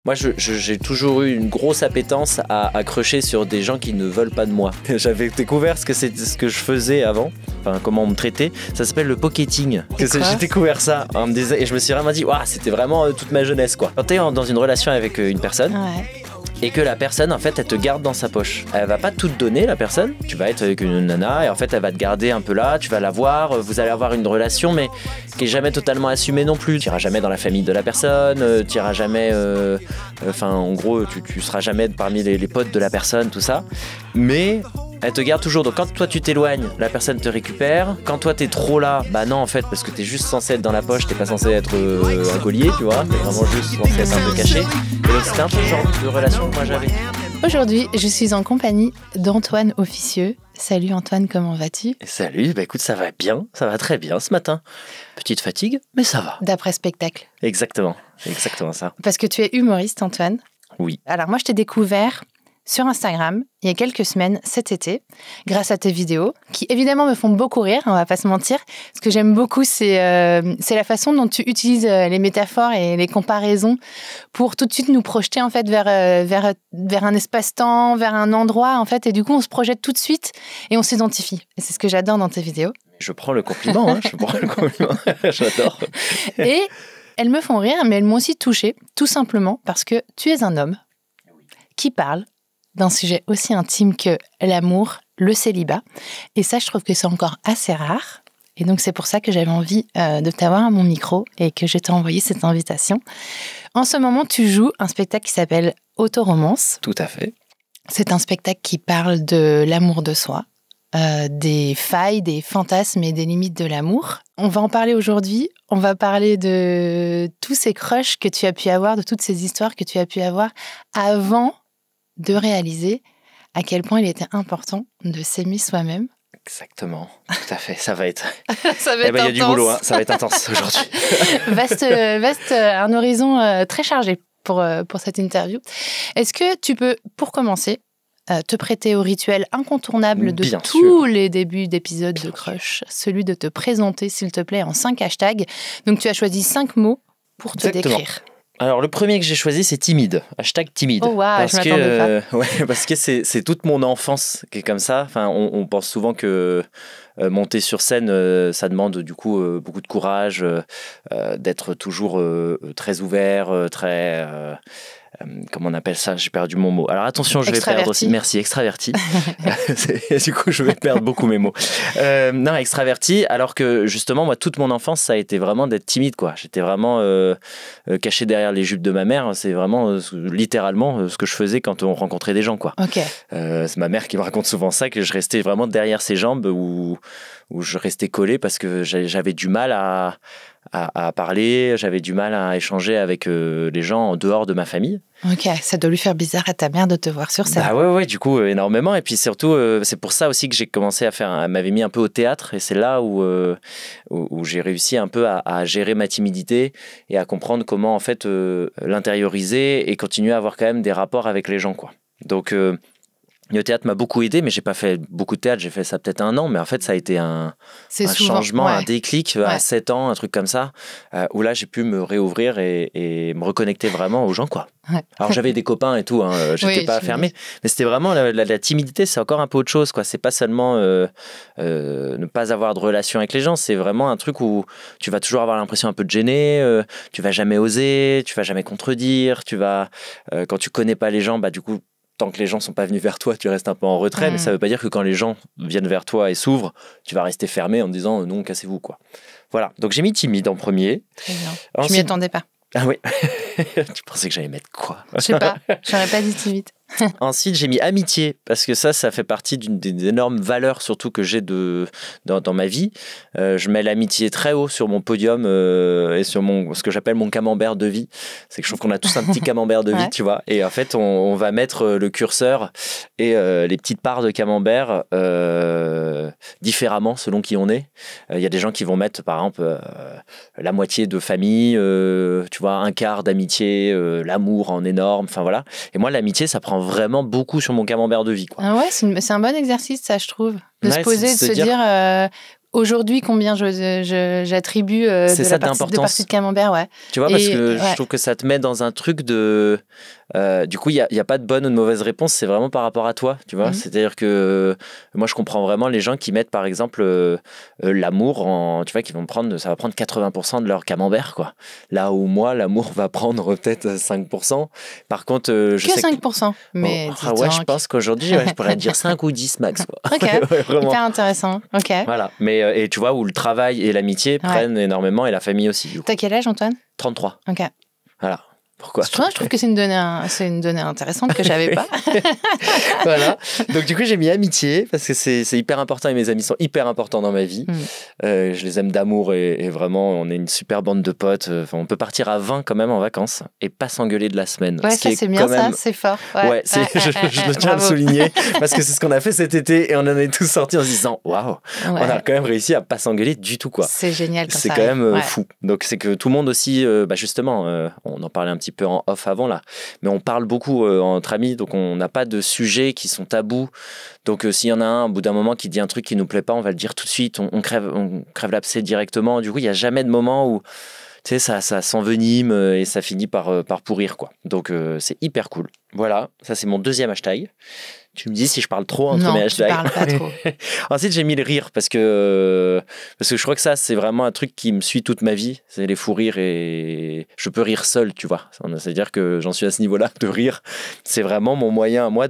Moi, j'ai toujours eu une grosse appétence à crusher sur des gens qui ne veulent pas de moi. J'avais découvert ce que je faisais avant, enfin comment on me traitait. Ça s'appelle le pocketing. J'ai découvert ça et je me suis vraiment dit, waouh, c'était vraiment toute ma jeunesse, quoi. Quand t'es dans une relation avec une personne. Ouais. Et que la personne, en fait, elle te garde dans sa poche. Elle va pas tout te donner, la personne. Tu vas être avec une nana et en fait, elle va te garder un peu là. Tu vas la voir, vous allez avoir une relation, mais qui est jamais totalement assumée non plus. Tu iras jamais dans la famille de la personne, tu iras jamais... en gros, tu seras jamais parmi les potes de la personne, tout ça. Mais... elle te garde toujours, donc quand toi tu t'éloignes, la personne te récupère. Quand toi t'es trop là, bah non en fait, parce que t'es juste censé être dans la poche, t'es pas censé être un collier, tu vois, t'es vraiment juste censé être un peu caché. Et donc c'était un peu le genre de relation que moi j'avais. Aujourd'hui, je suis en compagnie d'Antoine Officieux. Salut Antoine, comment vas-tu ? Salut, bah écoute, ça va bien, ça va très bien ce matin. Petite fatigue, mais ça va. D'après spectacle. Exactement, c'est exactement ça. Parce que tu es humoriste, Antoine. Oui. Alors moi je t'ai découvert sur Instagram, il y a quelques semaines, cet été, grâce à tes vidéos, qui évidemment me font beaucoup rire, on va pas se mentir. Ce que j'aime beaucoup, c'est la façon dont tu utilises les métaphores et les comparaisons pour tout de suite nous projeter en fait vers un espace-temps, vers un endroit en fait, et du coup on se projette tout de suite et on s'identifie. Et c'est ce que j'adore dans tes vidéos. Je prends le compliment, je prends le compliment, j'adore. Et elles me font rire, mais elles m'ont aussi touchée, tout simplement parce que tu es un homme qui parle d'un sujet aussi intime que l'amour, le célibat. Et ça, je trouve que c'est encore assez rare. Et donc, c'est pour ça que j'avais envie de t'avoir à mon micro et que je t'ai envoyé cette invitation. En ce moment, tu joues un spectacle qui s'appelle Autoromance. Tout à fait. C'est un spectacle qui parle de l'amour de soi, des failles, des fantasmes et des limites de l'amour. On va en parler aujourd'hui. On va parler de tous ces crushs que tu as pu avoir, de toutes ces histoires que tu as pu avoir avant de réaliser à quel point il était important de s'aimer soi-même. Exactement, tout à fait, ça va être... ça va être intense. Il y a du boulot, ça va être intense aujourd'hui. vaste, un horizon très chargé pour cette interview. Est-ce que tu peux, pour commencer, te prêter au rituel incontournable de tous les débuts d'épisodes de Crush, celui de te présenter, s'il te plaît, en 5 hashtags. Donc tu as choisi 5 mots pour te décrire. Alors, le premier que j'ai choisi, c'est timide. Hashtag timide. Oh, wow, je m'attendais pas. Ouais, parce que c'est toute mon enfance qui est comme ça. Enfin, on pense souvent que monter sur scène, ça demande du coup beaucoup de courage, d'être toujours très ouvert, très... comment on appelle ça ? J'ai perdu mon mot. Alors attention, je vais perdre aussi. Merci, extraverti. Du coup, je vais perdre beaucoup mes mots. Non, extraverti, alors que justement, moi, toute mon enfance, ça a été vraiment d'être timide, quoi. J'étais vraiment caché derrière les jupes de ma mère. C'est vraiment littéralement ce que je faisais quand on rencontrait des gens, quoi. Okay. C'est ma mère qui me raconte souvent ça, que je restais vraiment derrière ses jambes où je restais collé parce que j'avais du mal à parler, j'avais du mal à échanger avec les gens en dehors de ma famille. Ok, ça doit lui faire bizarre à ta mère de te voir sur scène. Bah ouais, du coup, énormément. Et puis surtout, c'est pour ça aussi que j'ai commencé elle m'avait mis un peu au théâtre. Et c'est là où j'ai réussi un peu à gérer ma timidité et à comprendre comment, en fait, l'intérioriser et continuer à avoir quand même des rapports avec les gens, quoi. Donc... le théâtre m'a beaucoup aidé, mais j'ai pas fait beaucoup de théâtre, j'ai fait ça peut-être 1 an, mais en fait ça a été un changement, un déclic à 7 ans, un truc comme ça, où là j'ai pu me réouvrir et me reconnecter vraiment aux gens, quoi. Ouais. Alors j'avais des copains et tout, j'étais pas fermé, mais c'était vraiment la timidité, c'est encore un peu autre chose, quoi. C'est pas seulement ne pas avoir de relation avec les gens, c'est vraiment un truc où tu vas toujours avoir l'impression un peu de gêner, tu vas jamais oser, tu vas jamais contredire, quand tu connais pas les gens, bah du coup tant que les gens sont pas venus vers toi, tu restes un peu en retrait, mais ça veut pas dire que quand les gens viennent vers toi et s'ouvrent, tu vas rester fermé en te disant non, cassez-vous, quoi. Voilà, donc j'ai mis timide en premier. Très bien. Ensuite... Je m'y attendais pas. Ah oui. Tu pensais que j'allais mettre quoi ? Je sais pas, j'aurais pas dit timide. Ensuite, j'ai mis amitié, parce que ça fait partie d'une des énormes valeurs, surtout que j'ai dans ma vie. Je mets l'amitié très haut sur mon podium et sur ce que j'appelle mon camembert de vie. C'est que je trouve qu'on a tous un petit camembert de vie, tu vois. Et en fait, on va mettre le curseur et les petites parts de camembert différemment selon qui on est. Il y a des gens qui vont mettre, par exemple, la moitié de famille, tu vois, un quart d'amitié, l'amour en énorme, enfin voilà. Et moi, l'amitié, ça prend vraiment beaucoup sur mon camembert de vie, quoi. Ah ouais, c'est un bon exercice, ça, je trouve. De se poser, de se dire aujourd'hui combien j'attribue de partie de camembert, ouais. Tu vois, parce que je trouve que ça te met dans un truc de... du coup, il n'y a pas de bonne ou de mauvaise réponse, c'est vraiment par rapport à toi, tu vois. C'est-à-dire que moi, je comprends vraiment les gens qui mettent, par exemple, l'amour tu vois, ça va prendre 80% de leur camembert, quoi. Là où moi, l'amour va prendre peut-être 5%. Par contre, je sais 5%. Mais je pense qu'aujourd'hui, je pourrais dire 5 ou 10 max, quoi. Ok, hyper intéressant. Ok. Voilà, mais et tu vois, où le travail et l'amitié prennent énormément, et la famille aussi. T'as quel âge, Antoine ? 33. Ok. Voilà. Pourquoi ? Je trouve que c'est une donnée intéressante que j'avais pas. Voilà. Donc du coup, j'ai mis amitié parce que c'est hyper important et mes amis sont hyper importants dans ma vie. Je les aime d'amour et vraiment, on est une super bande de potes. On peut partir à 20 quand même en vacances et pas s'engueuler de la semaine. Ouais, ça c'est bien, ça, c'est fort. Ouais, je tiens à le souligner parce que c'est ce qu'on a fait cet été et on en est tous sortis en se disant waouh, on a quand même réussi à pas s'engueuler du tout, quoi. C'est génial quand ça c'est quand même fou. Donc c'est que tout le monde aussi, justement, on en parlait un petit peu en off avant là, mais on parle beaucoup entre amis, donc on n'a pas de sujets qui sont tabous. Donc s'il y en a un au bout d'un moment qui dit un truc qui nous plaît pas, on va le dire tout de suite, on crève l'abcès directement. Du coup, il y a jamais de moment où tu sais, ça s'envenime et ça finit par pourrir, quoi. Donc c'est hyper cool. Voilà, ça c'est mon deuxième hashtag. Tu me dis si je parle trop entre mes hashtags. Non, tu parles pas trop. Ensuite, j'ai mis le rire parce que je crois que ça, c'est vraiment un truc qui me suit toute ma vie. C'est les fous rires et je peux rire seul, tu vois. C'est-à-dire que j'en suis à ce niveau-là de rire. C'est vraiment mon moyen à moi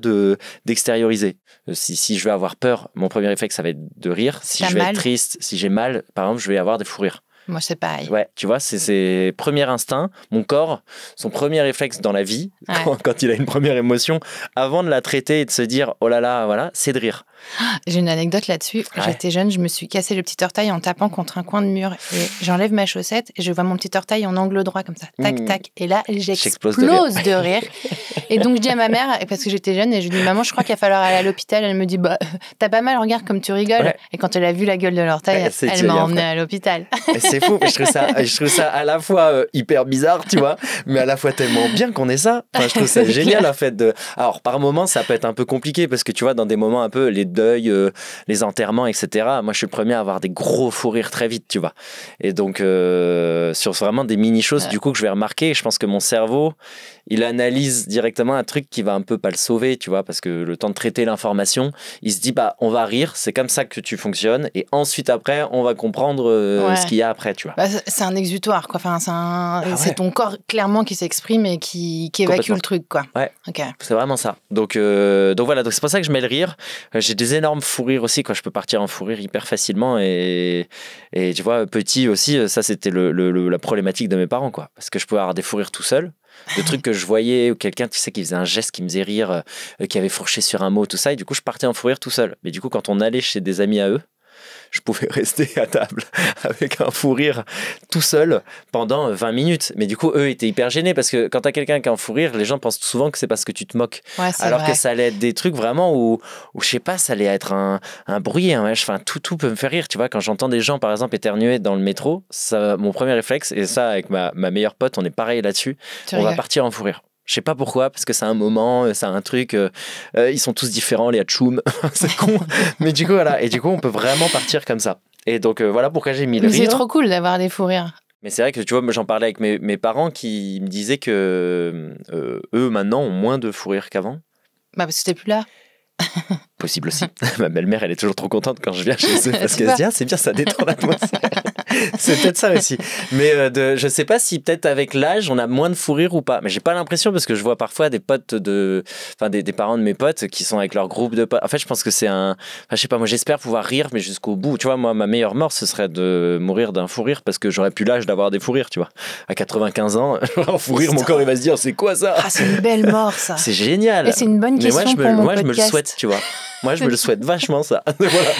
d'extérioriser. Si je vais avoir peur, mon premier réflexe, ça va être de rire. Si je vais être triste, si j'ai mal, par exemple, je vais avoir des fous rires. Moi, c'est pareil. Ouais, tu vois, c'est premier instinct. Mon corps, son premier réflexe dans la vie, quand il a une première émotion, avant de la traiter et de se dire oh là là, voilà, c'est de rire. J'ai une anecdote là-dessus. Quand j'étais jeune, je me suis cassé le petit orteil en tapant contre un coin de mur. Et j'enlève ma chaussette et je vois mon petit orteil en angle droit comme ça. Tac, tac. Et là, j'explose de rire. Et donc, je dis à ma mère, parce que j'étais jeune, et je lui dis maman, je crois qu'il va falloir aller à l'hôpital. Elle me dit t'as pas mal, regarde comme tu rigoles. Ouais. Et quand elle a vu la gueule de l'orteil, elle m'a emmenée à l'hôpital. C'est fou. Je trouve ça à la fois hyper bizarre, tu vois, mais à la fois tellement bien qu'on ait ça. Enfin, je trouve ça génial, en fait. Alors, par moments, ça peut être un peu compliqué parce que tu vois, dans des moments un peu les deuils, les enterrements, etc. Moi, je suis le premier à avoir des gros fous rires très vite, tu vois. Et donc, sur vraiment des mini-choses, du coup, que je vais remarquer, je pense que mon cerveau, il analyse directement un truc qui va un peu pas le sauver, tu vois, parce que le temps de traiter l'information, il se dit, on va rire, c'est comme ça que tu fonctionnes, et ensuite, après, on va comprendre ce qu'il y a après, tu vois. C'est un exutoire, quoi. Enfin, c'est ton corps, clairement, qui s'exprime et qui évacue le truc, quoi. Ouais, c'est vraiment ça. Donc voilà, donc c'est pour ça que je mets le rire. J'ai des énormes fous rires aussi, quoi. Je peux partir en fou rire hyper facilement, et tu vois, petit aussi, ça, c'était la problématique de mes parents, quoi. Parce que je pouvais avoir des fous rires tout seul, de trucs que je voyais, ou quelqu'un, tu sais, qui faisait un geste qui me faisait rire, qui avait fourché sur un mot, tout ça, et du coup, je partais en fou rire tout seul. Mais du coup, quand on allait chez des amis à eux, je pouvais rester à table avec un fou rire tout seul pendant 20 minutes. Mais du coup, eux étaient hyper gênés parce que quand t'as quelqu'un qui a un fou rire, les gens pensent souvent que c'est parce que tu te moques. Ouais, alors que ça allait être des trucs vraiment où je sais pas, ça allait être un bruit. Enfin, tout peut me faire rire. Tu vois, quand j'entends des gens, par exemple, éternuer dans le métro, ça, mon premier réflexe, et ça, avec ma meilleure pote, on est pareil là-dessus, on va partir en fou rire. Je sais pas pourquoi, parce que c'est un moment, c'est un truc. Ils sont tous différents, les atchoum. C'est con. Mais du coup, voilà. Et du coup, on peut vraiment partir comme ça. Et donc, voilà pourquoi j'ai mis le rire. C'est trop cool d'avoir des fous rires. Mais c'est vrai que tu vois, j'en parlais avec mes parents qui me disaient que eux, maintenant, ont moins de fous rires qu'avant. Parce que t'es plus là. Possible aussi. Ma belle-mère, elle est toujours trop contente quand je viens chez eux parce qu'elle se dit c'est bien, ça détend l'atmosphère. C'est peut-être ça aussi. Mais je sais pas si peut-être avec l'âge on a moins de fou rire ou pas. Mais j'ai pas l'impression parce que je vois parfois des potes des parents de mes potes qui sont avec leur groupe de potes. En fait, je pense que c'est je sais pas, moi j'espère pouvoir rire mais jusqu'au bout. Tu vois, moi ma meilleure mort ce serait de mourir d'un fou rire parce que j'aurais plus l'âge d'avoir des fous rires, tu vois. À 95 ans, un fou rire, mon corps il va se dire c'est quoi ça ? C'est une belle mort ça. C'est génial. Et c'est une bonne question pour mon podcast. Je me le souhaite, tu vois. Moi, je me le souhaite vachement, ça. Voilà.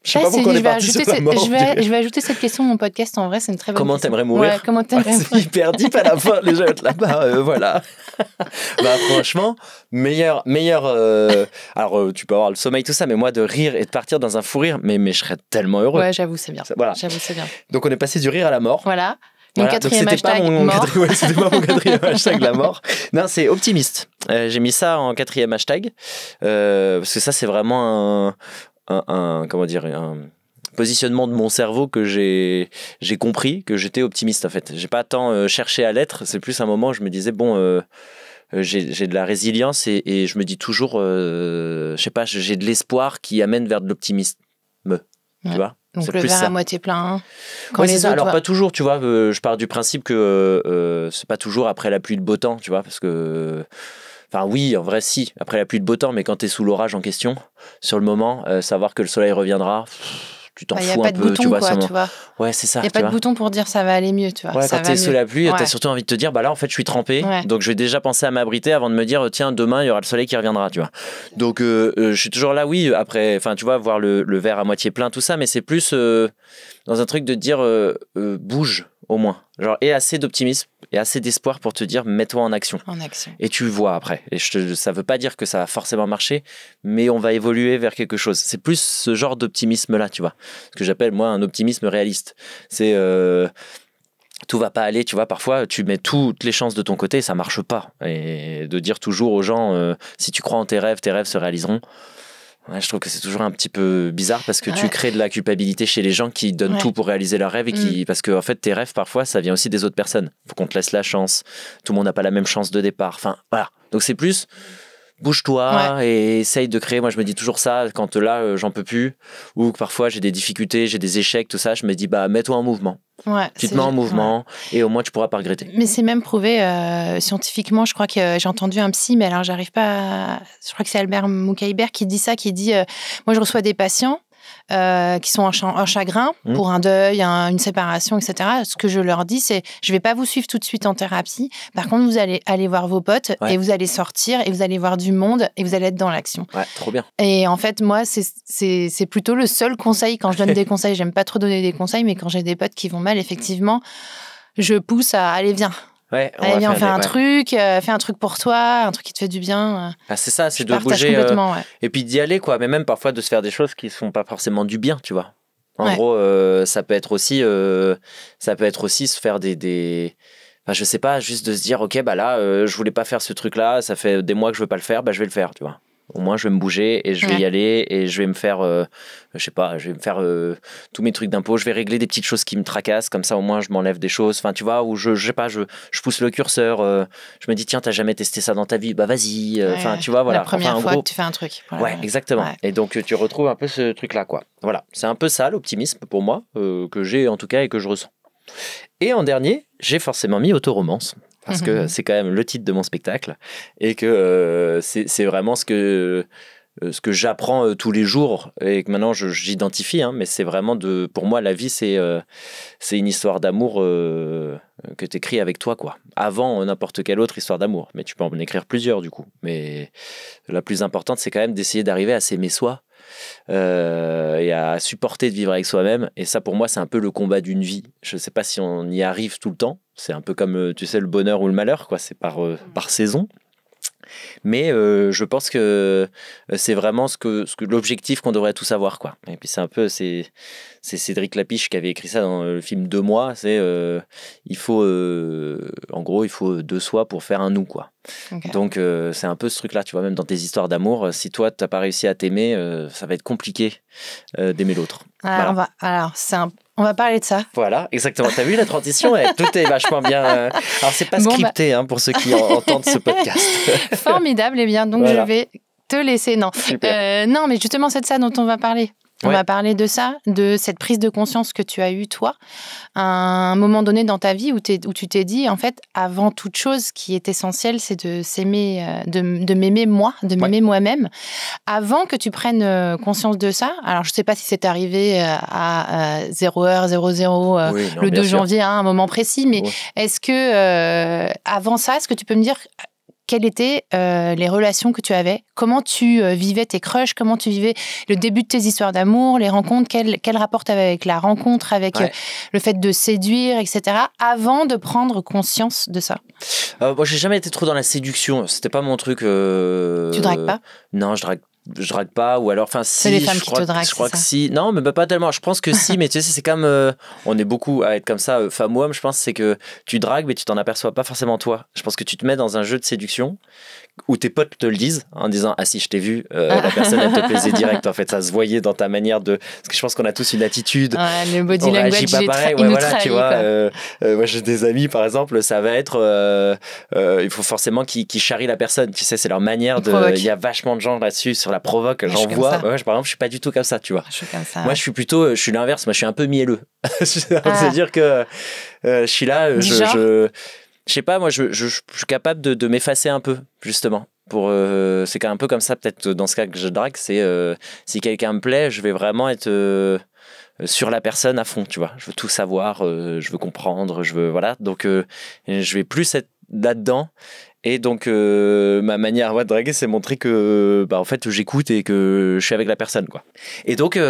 Je sais pas pourquoi on est parti sur la mort. Je vais ajouter cette question à mon podcast. En vrai, c'est une très bonne question. Comment t'aimerais mourir ? Ouais, comment t'aimerais mourir ? C'est hyper deep à la fin. Les gens être là-bas, voilà. Franchement, meilleur. Alors, tu peux avoir le sommeil, tout ça, mais moi, de rire et de partir dans un fou rire, mais je serais tellement heureux. Ouais, j'avoue, c'est bien. Voilà. J'avoue, c'est bien. Donc, on est passé du rire à la mort. Voilà. Mon quatrième hashtag, mort. C'était pas mon quatrième hashtag, la mort. Non, c'est optimiste. J'ai mis ça en quatrième hashtag. Parce que ça, c'est vraiment comment dire, positionnement de mon cerveau que j'ai compris que j'étais optimiste en fait. J'ai pas tant cherché à l'être, c'est plus un moment où je me disais bon j'ai de la résilience et je me dis toujours je sais pas, j'ai de l'espoir qui amène vers de l'optimisme. Tu vois? Donc c'est le plus verre ça. à moitié plein. Quand Ouais, les c'est ça. autres, Alors pas toujours, tu vois, je pars du principe que c'est pas toujours après la pluie de beau temps, tu vois, parce que enfin oui, en vrai si, après la pluie de beau temps, mais quand t'es sous l'orage en question, sur le moment, savoir que le soleil reviendra, tu t'en y a fous pas un de peu, bouton, tu vois, quoi, sûrement. tu vois. Ouais, c'est ça. Il n'y a tu pas de vois. bouton pour dire ça va aller mieux, tu vois. Ouais, ça quand va t'es sous mieux. la pluie, Ouais. t'as surtout envie de te dire, bah là, en fait, je suis trempé, Ouais. donc je vais déjà penser à m'abriter avant de me dire, tiens, demain, il y aura le soleil qui reviendra, tu vois. Donc, je suis toujours là, oui, après, enfin, tu vois, voir le verre à moitié plein, tout ça, mais c'est plus dans un truc de dire, bouge, au moins. Genre, et assez d'optimisme et assez d'espoir pour te dire, mets-toi en action. En action. Et tu vois après. Et ça veut pas dire que ça va forcément marcher, mais on va évoluer vers quelque chose. C'est plus ce genre d'optimisme-là, tu vois. Ce que j'appelle, moi, un optimisme réaliste. C'est... tout va pas aller, tu vois, parfois tu mets toutes les chances de ton côté et ça marche pas. Et de dire toujours aux gens, si tu crois en tes rêves se réaliseront. Ouais, je trouve que c'est toujours un petit peu bizarre parce que tu crées de la culpabilité chez les gens qui donnent tout pour réaliser leurs rêves et parce que en fait tes rêves parfois ça vient aussi des autres personnes. Faut qu'on te laisse la chance. Tout le monde n'a pas la même chance de départ. Enfin voilà. Donc c'est plus bouge-toi et essaye de créer. Moi je me dis toujours ça quand là j'en peux plus ou que parfois j'ai des difficultés, j'ai des échecs, tout ça. Je me dis bah mets-toi en mouvement. Ouais, tu te mets en mouvement et au moins tu pourras pas regretter. Mais c'est même prouvé scientifiquement. Je crois que j'ai entendu un psy, mais alors j'arrive pas. Je crois que c'est Albert Moukaïber qui dit ça, qui dit moi je reçois des patients qui sont en chagrin pour un deuil, une séparation, etc. Ce que je leur dis, c'est je vais pas vous suivre tout de suite en thérapie. Par contre, vous allez aller voir vos potes et vous allez sortir et vous allez voir du monde et vous allez être dans l'action. Ouais, trop bien. Et en fait, moi, c'est plutôt le seul conseil quand je donne des conseils. J'aime pas trop donner des conseils, mais quand j'ai des potes qui vont mal, effectivement, je pousse à allez, viens. Ouais, allez, viens, on fait un truc, fais un truc pour toi, un truc qui te fait du bien. Ah, c'est ça, c'est de bouger et puis d'y aller, quoi. Mais même parfois de se faire des choses qui ne font pas forcément du bien, tu vois. En gros, ça peut être aussi se faire des... Enfin, je sais pas, juste de se dire, ok, bah là, je voulais pas faire ce truc-là, ça fait des mois que je veux pas le faire, bah je vais le faire, tu vois. Au moins, je vais me bouger et je vais y aller et je vais me faire, je sais pas, je vais me faire tous mes trucs d'impôt. Je vais régler des petites choses qui me tracassent. Comme ça, au moins, je m'enlève des choses. Enfin, tu vois, ou je sais pas, je pousse le curseur. Je me dis, tiens, t'as jamais testé ça dans ta vie? Bah, vas-y. Enfin, tu vois, voilà. La première fois que tu fais un truc. Voilà. Ouais, exactement. Ouais. Et donc, tu retrouves un peu ce truc-là, quoi. Voilà. C'est un peu ça, l'optimisme, pour moi, que j'ai en tout cas et que je ressens. Et en dernier, j'ai forcément mis autoromance. Parce que c'est quand même le titre de mon spectacle et que c'est vraiment ce que j'apprends tous les jours et que maintenant j'identifie, hein, mais c'est vraiment pour moi la vie c'est une histoire d'amour que tu écris avec toi, quoi. Avant n'importe quelle autre histoire d'amour, mais tu peux en écrire plusieurs du coup, mais la plus importante c'est quand même d'essayer d'arriver à s'aimer soi et à supporter de vivre avec soi-même, et ça pour moi c'est un peu le combat d'une vie. Je sais pas si on y arrive tout le temps, c'est un peu comme tu sais le bonheur ou le malheur, quoi, c'est par saison. Mais je pense que c'est vraiment ce que l'objectif qu'on devrait tous avoir, quoi. Et puis c'est un peu c'est Cédric Lapiche qui avait écrit ça dans le film 2 mois. C'est il faut en gros il faut 2 soi pour faire un nous, quoi. Okay. Donc c'est un peu ce truc là, tu vois, même dans tes histoires d'amour, si toi t'as pas réussi à t'aimer, ça va être compliqué d'aimer l'autre. Voilà. On va parler de ça. Voilà, exactement. T'as vu la transition? Tout est vachement bien. Alors, c'est pas scripté pour ceux qui entendent ce podcast. Formidable, et bien, donc je vais te laisser. Non, non, mais justement, c'est de ça dont on va parler. On va parler de ça, de cette prise de conscience que tu as eue, toi, à un moment donné dans ta vie où tu t'es dit, en fait, avant toute chose, ce qui est essentiel, c'est de s'aimer, de m'aimer moi, de m'aimer moi-même. Avant que tu prennes conscience de ça, alors je ne sais pas si c'est arrivé à 0h00 le 2 janvier, à un moment précis, mais est-ce que, avant ça, est-ce que tu peux me dire... Quelles étaient les relations que tu avais? Comment tu vivais tes crushs? Comment tu vivais le début de tes histoires d'amour, les rencontres? Quel rapport tu avais avec la rencontre, avec le fait de séduire, etc. avant de prendre conscience de ça? Moi, j'ai jamais été trop dans la séduction. C'était pas mon truc. Tu dragues pas? Non, je drague je drague pas, ou alors, enfin, si. C'est les femmes qui te draguent, je crois que si. Non, mais pas tellement. Je pense que si, mais tu sais, c'est comme. On est beaucoup à être comme ça, femme ou homme, je pense, c'est que tu dragues, mais tu t'en aperçois pas forcément toi. Je pense que tu te mets dans un jeu de séduction où tes potes te le disent en disant ah si je t'ai vu, la personne elle te plaisait direct, en fait ça se voyait dans ta manière de, parce que je pense qu'on a tous une attitude, le body on language réagit pas pareil, voilà, tu vois, moi j'ai des amis par exemple, ça va être il faut forcément qu'ils charrient la personne, tu sais, c'est leur manière de, il y a vachement de gens là-dessus sur la provoque, j'en vois, par exemple je suis pas du tout comme ça, tu vois, moi je suis plutôt, je suis l'inverse, moi je suis un peu mielleux. C'est-à-dire que je suis là, je sais pas, moi je suis capable de m'effacer un peu, justement. C'est quand même un peu comme ça, peut-être dans ce cas que je drague, c'est si quelqu'un me plaît, je vais vraiment être sur la personne à fond, tu vois. Je veux tout savoir, je veux comprendre, voilà. Donc je vais plus être là-dedans. Et donc ma manière de draguer, c'est montrer que en fait j'écoute et que je suis avec la personne, quoi. Et donc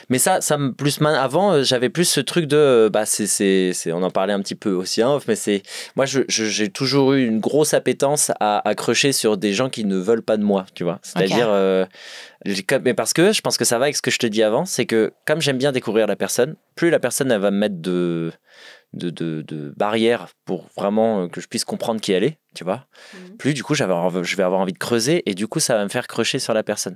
mais ça me plus avant j'avais plus ce truc de c'est on en parlait un petit peu aussi en off, mais c'est moi j'ai toujours eu une grosse appétence à accrocher sur des gens qui ne veulent pas de moi, tu vois. C'est-à-dire mais parce que je pense que ça va avec ce que je te dis avant, c'est que comme j'aime bien découvrir la personne, plus la personne elle va me mettre de barrières pour vraiment que je puisse comprendre qui elle est, tu vois. Plus du coup je vais avoir envie de creuser, et du coup ça va me faire crocher sur la personne.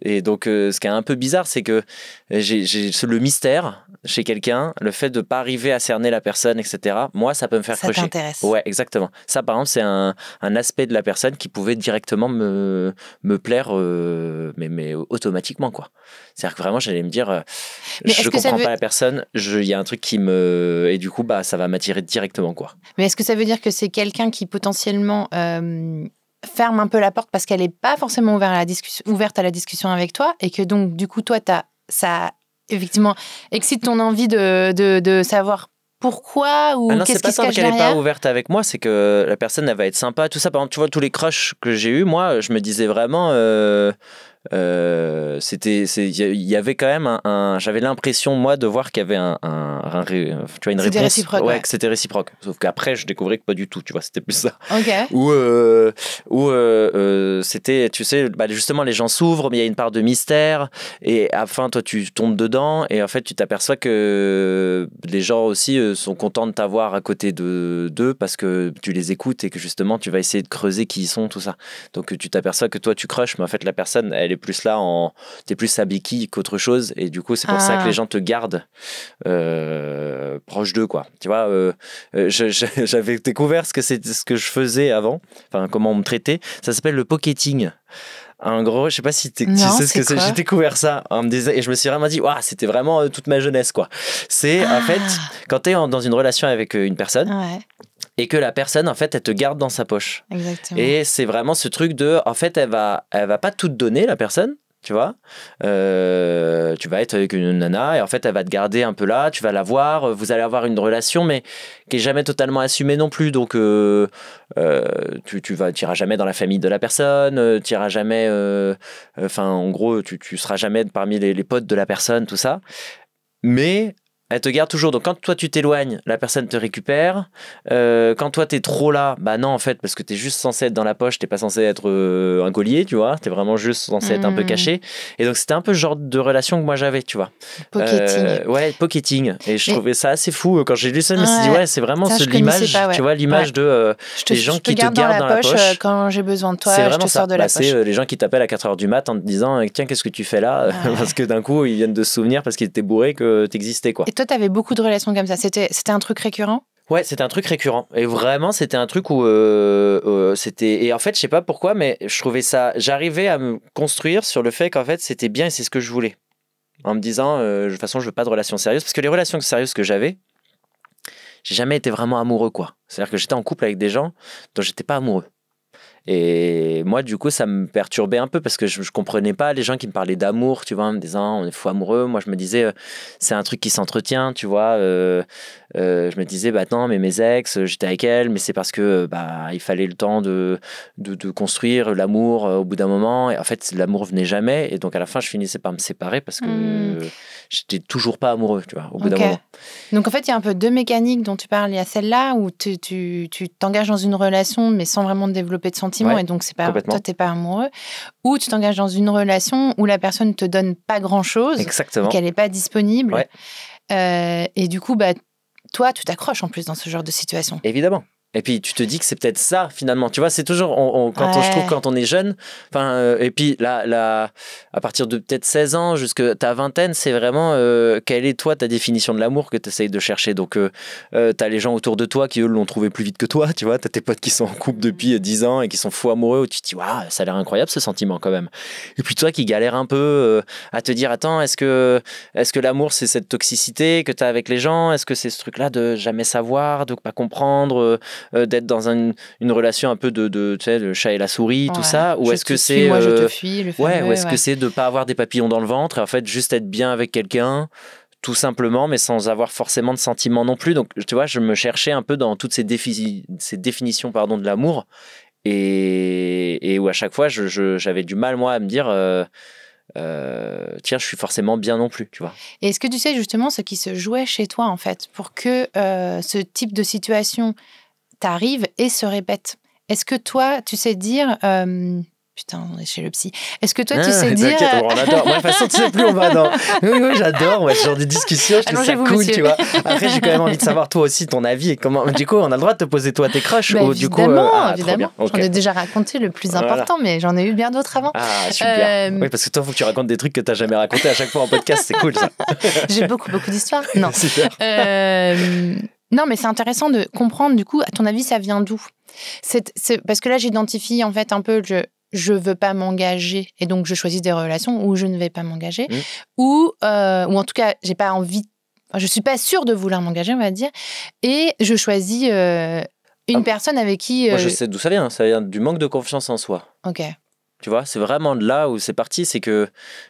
Et donc ce qui est un peu bizarre, c'est que j'ai le mystère chez quelqu'un, le fait de pas arriver à cerner la personne, etc. Moi ça peut me faire crocher. Ça t'intéresse. Ouais, exactement. Ça par exemple c'est un aspect de la personne qui pouvait directement me plaire, mais automatiquement, quoi. C'est-à-dire que vraiment j'allais me dire je comprends pas la personne, il y a un truc qui me, et du coup ça va m'attirer directement, quoi. Mais est-ce que ça veut dire que c'est quelqu'un qui potentiellement ferme un peu la porte parce qu'elle n'est pas forcément ouverte à la discussion avec toi, et que donc du coup toi ça effectivement excite ton envie de savoir pourquoi, ou qu'est-ce qui se cache derrière? C'est pas tant qu'elle n'est pas ouverte avec moi, c'est que la personne elle va être sympa, tout ça. Par exemple, tu vois, tous les crushs que j'ai eu, moi je me disais vraiment il y avait quand même j'avais l'impression, moi, de voir qu'il y avait tu vois, une réponse, réciproque, que c'était réciproque, sauf qu'après je découvrais que pas du tout, tu vois, c'était plus ça. Ou c'était, tu sais, justement les gens s'ouvrent, mais il y a une part de mystère, et à la fin toi tu tombes dedans, et en fait tu t'aperçois que les gens aussi sont contents de t'avoir à côté d'eux parce que tu les écoutes, et que justement tu vas essayer de creuser qui ils sont, tout ça. Donc tu t'aperçois que toi tu crushes, mais en fait la personne elle est plus là t'es plus sa béquille qu'autre chose, et du coup c'est pour ça que les gens te gardent proche d'eux, quoi. Tu vois, j'avais découvert ce que je faisais avant, enfin comment on me traitait, ça s'appelle le pocketing. En gros, je sais pas si tu sais ce que c'est. J'ai découvert ça et je me suis vraiment dit, c'était vraiment toute ma jeunesse, quoi. C'est en fait quand t'es dans une relation avec une personne. Ouais. Et que la personne, en fait, elle te garde dans sa poche. Exactement. Et c'est vraiment ce truc de, en fait, elle va pas tout te donner, la personne, tu vois. Tu vas être avec une nana, et en fait, elle va te garder un peu là, tu vas la voir, vous allez avoir une relation, mais qui est jamais totalement assumée non plus. Donc, tu iras jamais dans la famille de la personne, tu iras jamais, en gros, tu seras jamais parmi les potes de la personne, tout ça. Mais elle te garde toujours. Donc quand toi tu t'éloignes, la personne te récupère. Quand toi t'es trop là, non, en fait, parce que t'es juste censé être dans la poche, t'es pas censé être un collier, tu vois. T'es vraiment juste censé être un peu caché. Et donc c'était un peu le genre de relation que moi j'avais, tu vois. Pocketing. Pocketing. Et je trouvais ça assez fou. Quand j'ai lu ça, je me suis dit, c'est vraiment l'image, tu vois, l'image de les gens qui te gardent dans la poche. Quand j'ai besoin de toi, je te sors de la poche. C'est les gens qui t'appellent à 4h du mat en te disant, tiens, qu'est-ce que tu fais là? Parce que d'un coup, ils viennent de se souvenir parce qu'ils étaient bourrés que t'existais, quoi. Toi, t'avais beaucoup de relations comme ça. C'était un truc récurrent? Ouais, c'était un truc récurrent. Et vraiment, c'était un truc où c'était. Et en fait, je sais pas pourquoi, mais je trouvais ça. J'arrivais à me construire sur le fait qu'en fait, c'était bien et c'est ce que je voulais. En me disant, de toute façon, je veux pas de relations sérieuses. Parce que les relations sérieuses que j'avais, j'ai jamais été vraiment amoureux, quoi. C'est-à-dire que j'étais en couple avec des gens dont j'étais pas amoureux. Et moi, du coup, ça me perturbait un peu parce que je comprenais pas les gens qui me parlaient d'amour, tu vois, en me disant on est fou amoureux. Moi, je me disais c'est un truc qui s'entretient, tu vois. Je me disais non, mais mes ex, j'étais avec elles, mais c'est parce que il fallait le temps de construire l'amour au bout d'un moment. Et en fait, l'amour venait jamais. Et donc à la fin, je finissais par me séparer parce que j'étais toujours pas amoureux, tu vois, au bout d'un moment. Donc en fait, il y a un peu deux mécaniques dont tu parles. Il y a celle-là où tu t'engages dans une relation, mais sans vraiment développer de sentiments. sentiments et donc toi, t'es pas amoureux, ou tu t'engages dans une relation où la personne te donne pas grand-chose, qu'elle est pas disponible. Et du coup, toi, tu t'accroches en plus dans ce genre de situation. Évidemment. Et puis tu te dis que c'est peut-être ça finalement, tu vois, c'est toujours je trouve quand on est jeune, et puis là à partir de peut-être 16 ans jusqu'à ta vingtaine, c'est vraiment quelle est toi ta définition de l'amour que tu essayes de chercher. Donc t'as les gens autour de toi qui eux l'ont trouvé plus vite que toi, tu vois, t'as tes potes qui sont en couple depuis 10 ans et qui sont fous amoureux, où tu te dis waouh, ça a l'air incroyable ce sentiment quand même. Et puis toi qui galères un peu à te dire attends, est-ce que l'amour c'est cette toxicité que t'as avec les gens, est-ce que c'est ce truc là de jamais savoir, de pas comprendre, d'être dans une relation un peu de tu sais, le chat et la souris, tout ça, ou est-ce que c'est moi je te fuis, le fameux, ou est-ce que c'est de pas avoir des papillons dans le ventre et en fait juste être bien avec quelqu'un tout simplement, mais sans avoir forcément de sentiments non plus. Donc tu vois, je me cherchais un peu dans toutes ces définitions de l'amour et où à chaque fois j'avais du mal moi à me dire tiens, je suis forcément bien non plus, tu vois. Et est-ce que tu sais justement ce qui se jouait chez toi en fait pour que ce type de situation t'arrive et se répète? Est-ce que toi, tu sais dire... Putain, on est chez le psy. Est-ce que toi, tu sais dire... On adore. Moi, de toute façon, tu sais plus, on va dans... Oui, j'adore. Ouais, ce genre de discussion, je trouve ça cool, monsieur. Tu vois. Après, j'ai quand même envie de savoir, toi aussi, ton avis. Et comment... Du coup, on a le droit de te poser, toi, tes crushs. Évidemment. Okay. J'en ai déjà raconté le plus important, mais j'en ai eu bien d'autres avant. Ah, super. Oui, parce que toi, il faut que tu racontes des trucs que tu n'as jamais racontés à chaque fois en podcast. C'est cool, ça. J'ai beaucoup d'histoires. Non. Super. Non, mais c'est intéressant de comprendre, du coup, à ton avis, ça vient d'où? Parce que là, j'identifie en fait un peu, je veux pas m'engager et donc je choisis des relations où je ne vais pas m'engager, ou en tout cas, j'ai pas envie, je suis pas sûre de vouloir m'engager, on va dire, et je choisis une personne avec qui... Moi, je sais d'où ça vient du manque de confiance en soi. Ok. Tu vois, c'est vraiment de là où c'est parti. C'est que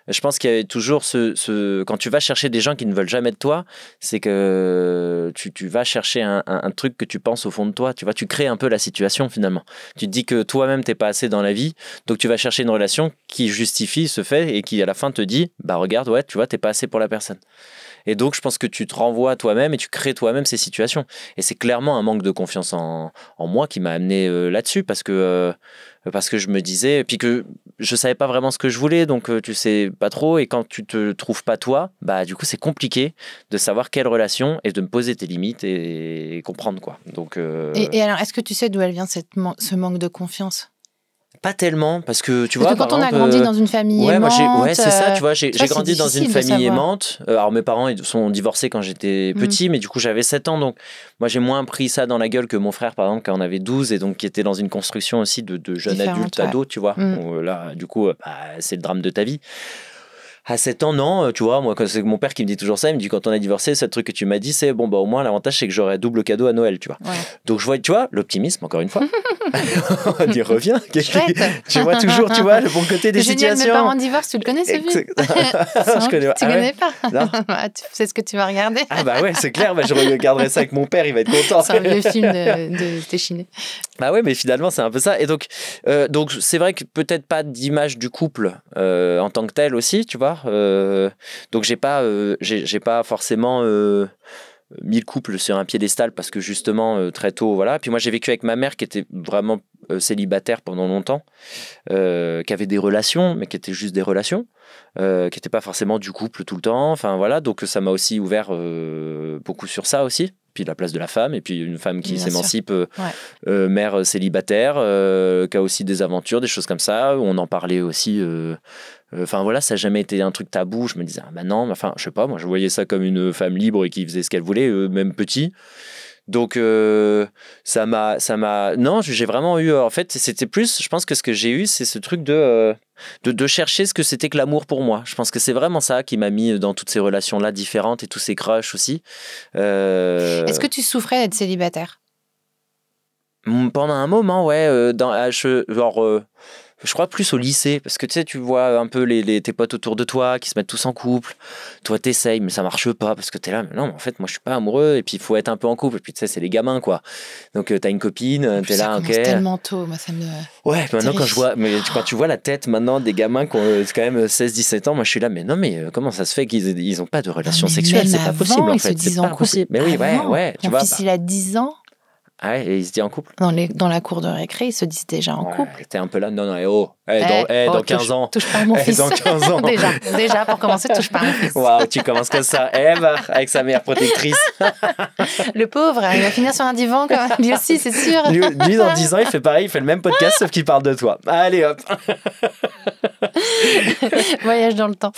je pense qu'il y a toujours quand tu vas chercher des gens qui ne veulent jamais de toi, c'est que tu vas chercher un truc que tu penses au fond de toi. Tu vois, tu crées un peu la situation finalement. Tu te dis que toi-même, t'es pas assez dans la vie. Donc, tu vas chercher une relation qui justifie ce fait et qui, à la fin, te dit, bah regarde, ouais, tu vois, t'es pas assez pour la personne. Et donc, je pense que tu te renvoies toi-même et tu crées toi-même ces situations. Et c'est clairement un manque de confiance en moi qui m'a amené là-dessus parce que je me disais, et puis que je savais pas vraiment ce que je voulais, donc tu sais pas trop, et quand tu te trouves pas toi, bah du coup c'est compliqué de savoir quelle relation et de me poser tes limites et comprendre quoi. Donc et alors, est-ce que tu sais d'où elle vient ce manque de confiance? Pas tellement, parce que tu vois, quand on a grandi dans une famille aimante, c'est ça, tu vois, j'ai grandi dans une famille aimante. Alors mes parents ils sont divorcés quand j'étais petit, mais du coup j'avais 7 ans, donc moi j'ai moins pris ça dans la gueule que mon frère par exemple quand on avait 12 et donc qui était dans une construction aussi de jeune adulte ado, tu vois. Où, là du coup c'est le drame de ta vie. À 7 ans, non, tu vois, moi, c'est mon père qui me dit toujours ça, il me dit quand on a divorcé, ce truc que tu m'as dit, c'est bon, bah au moins l'avantage c'est que j'aurai double cadeau à Noël, tu vois. Ouais. Donc je vois, tu vois, l'optimisme, encore une fois. On y revient. Tu vois toujours, tu vois, le bon côté des situations. Mes parents divorcent, tu le connais ce film? Je connais pas. Tu connais pas? Non. Tu sais ce que tu vas regarder. Ah bah ouais, c'est clair, bah, je regarderai ça avec mon père, il va être content. C'est un vieux film de Téchiné. Bah ouais, mais finalement c'est un peu ça. Et donc c'est vrai que peut-être pas d'image du couple en tant que tel aussi, tu vois. Donc j'ai pas forcément mis le couple sur un piédestal parce que justement très tôt voilà. Puis moi j'ai vécu avec ma mère qui était vraiment célibataire pendant longtemps, qui avait des relations mais qui étaient juste des relations, qui n'étaient pas forcément du couple tout le temps. Enfin voilà, donc ça m'a aussi ouvert beaucoup sur ça aussi. Puis la place de la femme, et puis une femme qui s'émancipe, mère célibataire, qui a aussi des aventures, des choses comme ça, où on en parlait aussi. Enfin voilà, ça n'a jamais été un truc tabou. Je me disais, bah non, enfin, je sais pas, moi je voyais ça comme une femme libre et qui faisait ce qu'elle voulait, même petit. Donc ça m'a non, j'ai vraiment eu en fait c'était plus, je pense que ce que j'ai eu c'est ce truc de chercher ce que c'était que l'amour pour moi. Je pense que c'est vraiment ça qui m'a mis dans toutes ces relations là différentes et tous ces crushs aussi. Est-ce que tu souffrais d'être célibataire? Pendant un moment, ouais, je crois plus au lycée, parce que tu sais, tu vois un peu tes potes autour de toi qui se mettent tous en couple. Toi, t'essayes, mais ça marche pas, parce que t'es là, mais non, en fait, moi, je suis pas amoureux, et puis il faut être un peu en couple, et puis tu sais, c'est les gamins, quoi. Donc, t'as une copine, t'es là, ok. Ça commence tellement tôt, moi, ça me... Ouais, maintenant, quand tu vois la tête maintenant des gamins qui ont quand même 16-17 ans, moi, je suis là, mais non, mais comment ça se fait qu'ils ont pas de relation sexuelle? C'est pas possible, en fait. C'est pas possible. Mais oui, ouais, tu vois. Mon fils, il a 10 ans. Ah ouais, et il se dit en couple? Dans la cour de récré, ils se disent déjà en couple. T'es un peu là, non, dans 15 ans. Touche pas à mon fils. Dans 15 ans. déjà, pour commencer, touche pas à mon fils. Waouh, tu commences comme ça. Avec sa mère protectrice. Le pauvre, il va finir sur un divan, quand même. Lui aussi, c'est sûr. Lui, dans 10 ans, il fait pareil, il fait le même podcast, sauf qu'il parle de toi. Allez, hop. Voyage dans le temps.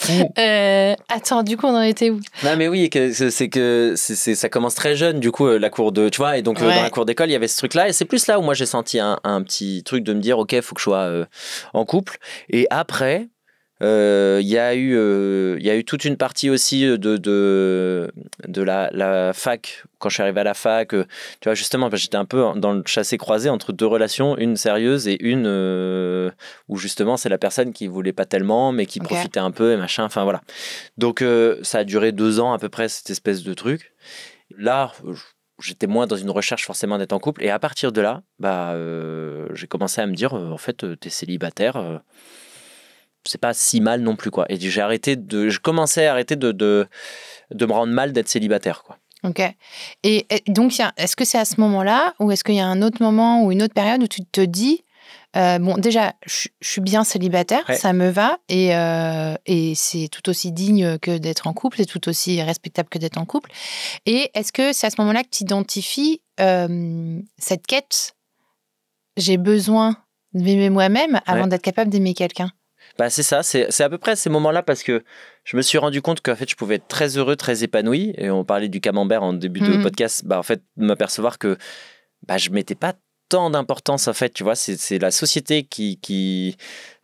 Attends, du coup, on en était où? Non, mais oui, ça commence très jeune, du coup, la cour de. Tu vois, et donc dans la cour d'école, il y avait ce truc-là, et c'est plus là où moi j'ai senti un petit truc de me dire, ok, il faut que je sois en couple. Et après, il y a eu toute une partie aussi de la fac. Quand je suis arrivé à la fac, tu vois, justement, j'étais un peu dans le chassé-croisé entre deux relations, une sérieuse et une où justement c'est la personne qui voulait pas tellement, mais qui profitait un peu et machin, enfin voilà. Donc ça a duré 2 ans à peu près, cette espèce de truc. Là, j'étais moins dans une recherche forcément d'être en couple, et à partir de là, j'ai commencé à me dire, en fait, t'es célibataire, c'est pas si mal non plus, quoi. Et je commençais à arrêter de me rendre mal d'être célibataire, quoi. Ok. Et donc, est-ce que c'est à ce moment-là, ou est-ce qu'il y a un autre moment ou une autre période où tu te dis, bon, déjà, je suis bien célibataire, ça me va, et c'est tout aussi digne que d'être en couple, c'est tout aussi respectable que d'être en couple. Et est-ce que c'est à ce moment-là que tu identifies cette quête, j'ai besoin d'aimer moi-même avant d'être capable d'aimer quelqu'un? C'est ça, c'est à peu près ces moments-là, parce que je me suis rendu compte qu'en fait je pouvais être très heureux, très épanoui, et on parlait du camembert en début de podcast, en fait m'apercevoir que je mettais pas tant d'importance, en fait, tu vois, c'est la société qui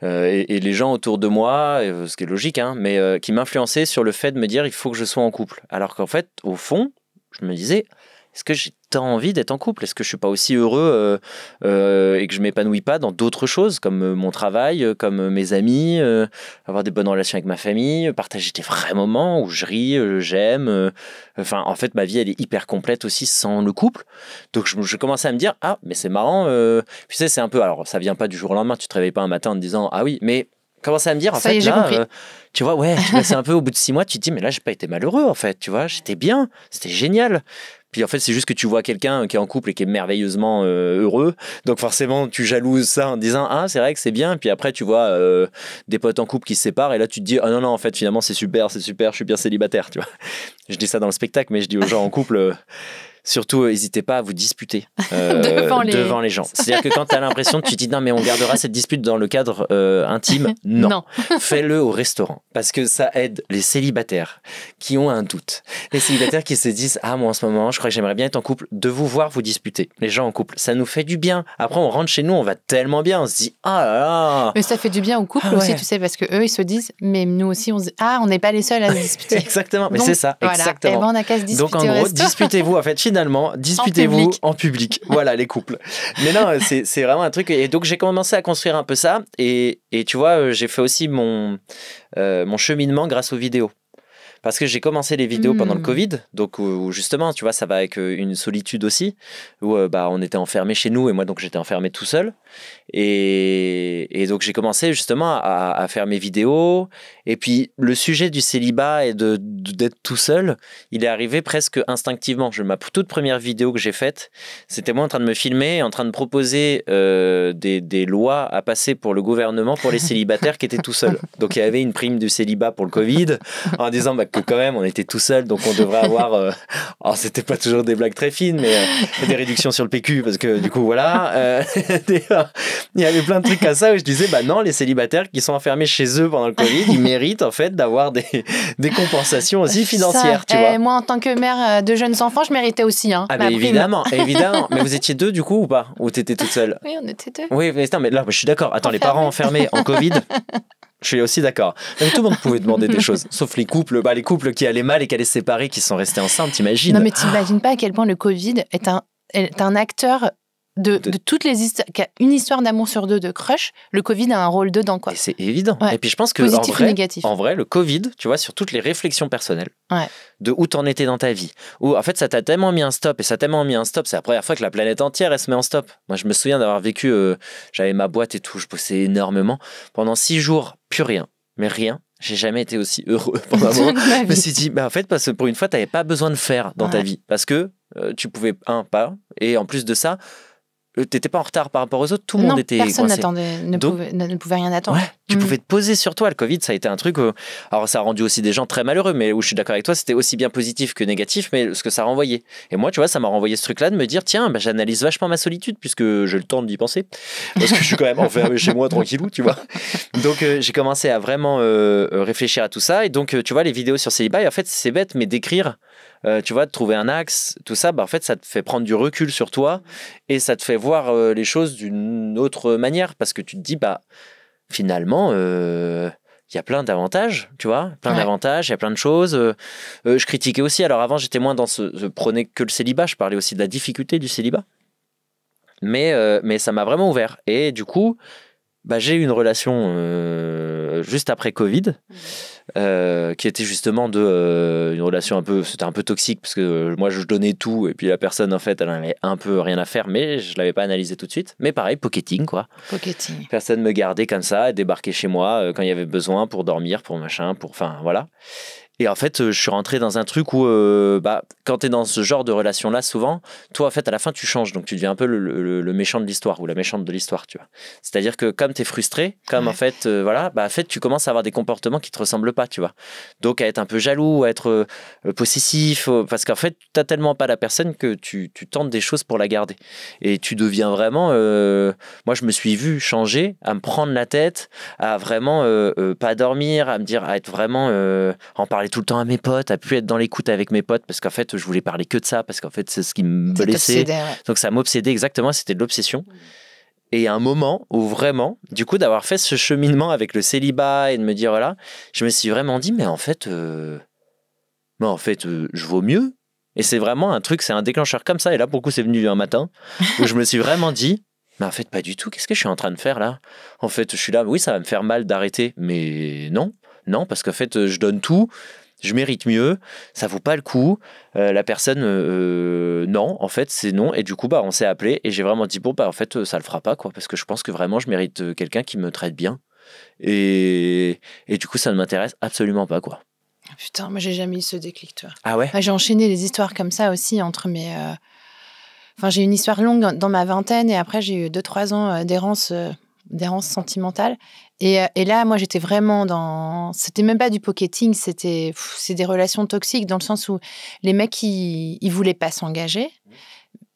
et les gens autour de moi, ce qui est logique, hein, mais qui m'influençaient sur le fait de me dire il faut que je sois en couple, alors qu'en fait au fond je me disais, est-ce que j'ai tant envie d'être en couple? Est-ce que je suis pas aussi heureux et que je m'épanouis pas dans d'autres choses, comme mon travail, comme mes amis, avoir des bonnes relations avec ma famille, partager des vrais moments où je ris, j'aime. Enfin, en fait, ma vie, elle est hyper complète aussi sans le couple. Donc, je commençais à me dire, ah, mais c'est marrant. Tu sais, c'est un peu. Alors, ça vient pas du jour au lendemain. Tu te réveilles pas un matin en te disant, ah oui, mais. Commencer à me dire, en fait, là, tu vois, c'est un peu au bout de 6 mois, tu te dis, mais là, j'ai pas été malheureux, en fait, tu vois, j'étais bien, c'était génial. Puis en fait, c'est juste que tu vois quelqu'un qui est en couple et qui est merveilleusement heureux. Donc forcément, tu jalouses ça en disant, ah, c'est vrai que c'est bien. Puis après, tu vois des potes en couple qui se séparent, et là, tu te dis, ah non, en fait, finalement, c'est super, je suis bien célibataire, tu vois. Je dis ça dans le spectacle, mais je dis aux gens en couple... Surtout, n'hésitez pas à vous disputer devant les gens. C'est-à-dire que quand tu as l'impression, tu te dis non, mais on gardera cette dispute dans le cadre intime. Non. Fais-le au restaurant. Parce que ça aide les célibataires qui ont un doute. Les célibataires qui se disent, ah, moi en ce moment, je crois que j'aimerais bien être en couple. De vous voir vous disputer. Les gens en couple, ça nous fait du bien. Après, on rentre chez nous, on va tellement bien. On se dit, ah là là. Mais ça fait du bien au couple aussi, tu sais, parce que eux, ils se disent, mais nous aussi, on se dit, ah, on n'est pas les seuls à se disputer. Exactement. Mais donc, c'est ça. Voilà. Exactement. Et ben, on n'a qu'à se disputer. Donc en gros, disputez-vous. En fait, finalement, disputez-vous en public. Voilà, les couples. Mais non, c'est vraiment un truc. Et donc, j'ai commencé à construire un peu ça. Et tu vois, j'ai fait aussi mon cheminement grâce aux vidéos. Parce que j'ai commencé les vidéos pendant le Covid, donc où justement, tu vois, ça va avec une solitude aussi, où on était enfermés chez nous, et moi, donc, j'étais enfermé tout seul. Et donc, j'ai commencé justement à faire mes vidéos. Et puis, le sujet du célibat et d'être tout seul, il est arrivé presque instinctivement. Ma toute première vidéo que j'ai faite, c'était moi en train de me filmer, en train de proposer des lois à passer pour le gouvernement pour les célibataires qui étaient tout seuls. Donc, il y avait une prime du célibat pour le Covid, en disant que quand même, on était tout seul, donc on devrait avoir... alors, c'était pas toujours des blagues très fines, mais des réductions sur le PQ, parce que du coup, voilà... il y avait plein de trucs à ça où je disais, non, les célibataires qui sont enfermés chez eux pendant le Covid, ils méritent en fait d'avoir des compensations aussi financières, tu vois. Moi, en tant que mère de jeunes enfants, je méritais aussi. Hein, évidemment. Mais vous étiez 2 du coup ou pas? Ou t'étais toute seule? Oui, on était 2. Oui, mais là, je suis d'accord. Attends, les parents enfermés en Covid... Je suis aussi d'accord. Mais tout le monde pouvait demander des choses, sauf les couples qui allaient mal et qui allaient se séparer, qui sont restés ensemble, t'imagines? Non, mais t'imagines pas à quel point le Covid est un acteur de toutes les histoires, une histoire d'amour sur 2 de crush, le Covid a un rôle dedans, quoi. Et c'est évident. Ouais. Et puis je pense que en vrai, le Covid, tu vois, sur toutes les réflexions personnelles, de où t'en étais dans ta vie, où en fait ça t'a tellement mis un stop, c'est la première fois que la planète entière elle se met en stop. Moi je me souviens d'avoir vécu, j'avais ma boîte et tout, je bossais énormément pendant 6 jours, plus rien, mais rien. J'ai jamais été aussi heureux pendant un moment. Je me suis dit, en fait, parce que pour une fois, t'avais pas besoin de faire dans ta vie. Parce que tu pouvais, pas. Et en plus de ça, t'étais pas en retard par rapport aux autres, tout le monde était personne coincé. ne pouvait rien attendre. Ouais, tu pouvais te poser sur toi. Le Covid, ça a été un truc. Alors, ça a rendu aussi des gens très malheureux, mais où je suis d'accord avec toi, c'était aussi bien positif que négatif, mais ce que ça renvoyait. Et moi, tu vois, ça m'a renvoyé ce truc-là de me dire, tiens, j'analyse vachement ma solitude puisque j'ai le temps d'y penser. Parce que je suis quand même enfermé chez moi tranquillou, tu vois. Donc, j'ai commencé à vraiment réfléchir à tout ça. Et donc, tu vois, les vidéos sur célibat, et en fait, c'est bête, mais d'écrire. Tu vois, de trouver un axe, tout ça, en fait, ça te fait prendre du recul sur toi et ça te fait voir les choses d'une autre manière parce que tu te dis, finalement, il y a plein d'avantages, tu vois, plein d'avantages, il y a plein de choses. Je critiquais aussi, alors avant, j'étais moins dans je prenais que le célibat, je parlais aussi de la difficulté du célibat. Mais ça m'a vraiment ouvert. Et du coup, j'ai eu une relation juste après Covid. Qui était justement une relation c'était un peu toxique parce que moi je donnais tout et puis la personne en fait elle en avait un peu rien à faire mais je l'avais pas analysé tout de suite, mais pareil, pocketing quoi. Personne me gardait comme ça et débarquait chez moi quand il y avait besoin pour dormir, pour machin, enfin voilà. Et en fait, je suis rentré dans un truc où, quand tu es dans ce genre de relation-là, souvent, toi, en fait, à la fin, tu changes. Donc, tu deviens un peu le méchant de l'histoire ou la méchante de l'histoire, tu vois. C'est-à-dire que comme tu es frustré, comme en fait, en fait, tu commences à avoir des comportements qui te ressemblent pas, tu vois. Donc, à être un peu jaloux, à être possessif, parce qu'en fait, tu n'as tellement pas la personne que tu tentes des choses pour la garder. Et tu deviens vraiment... moi, je me suis vu changer, à me prendre la tête, à vraiment pas dormir, à me dire, à être vraiment... en parler tout le temps à mes potes, à plus être dans l'écoute avec mes potes parce qu'en fait je voulais parler que de ça parce qu'en fait c'est ce qui me blessait, donc ça m'obsédait exactement, c'était de l'obsession. Et il y a un moment où vraiment, du coup, d'avoir fait ce cheminement avec le célibat et de me dire voilà, je me suis vraiment dit mais en fait je vaux mieux. Et c'est vraiment un truc, c'est un déclencheur comme ça. Et là pour le coup c'est venu un matin où je me suis vraiment dit mais en fait pas du tout, qu'est-ce que je suis en train de faire là? En fait je suis là, oui ça va me faire mal d'arrêter, mais non, parce qu'en fait je donne tout, je mérite mieux, ça vaut pas le coup, la personne non, en fait c'est non, et du coup on s'est appelé et j'ai vraiment dit en fait ça le fera pas quoi, parce que je pense que vraiment je mérite quelqu'un qui me traite bien et du coup ça ne m'intéresse absolument pas quoi. Putain, moi j'ai jamais eu ce déclic, toi. Ah ouais? J'ai enchaîné les histoires comme ça aussi entre mes... Enfin, j'ai eu une histoire longue dans ma vingtaine et après j'ai eu 2-3 ans d'errance sentimentale. Et là, moi, j'étais vraiment dans... C'était même pas du pocketing, c'est des relations toxiques dans le sens où les mecs, ils voulaient pas s'engager.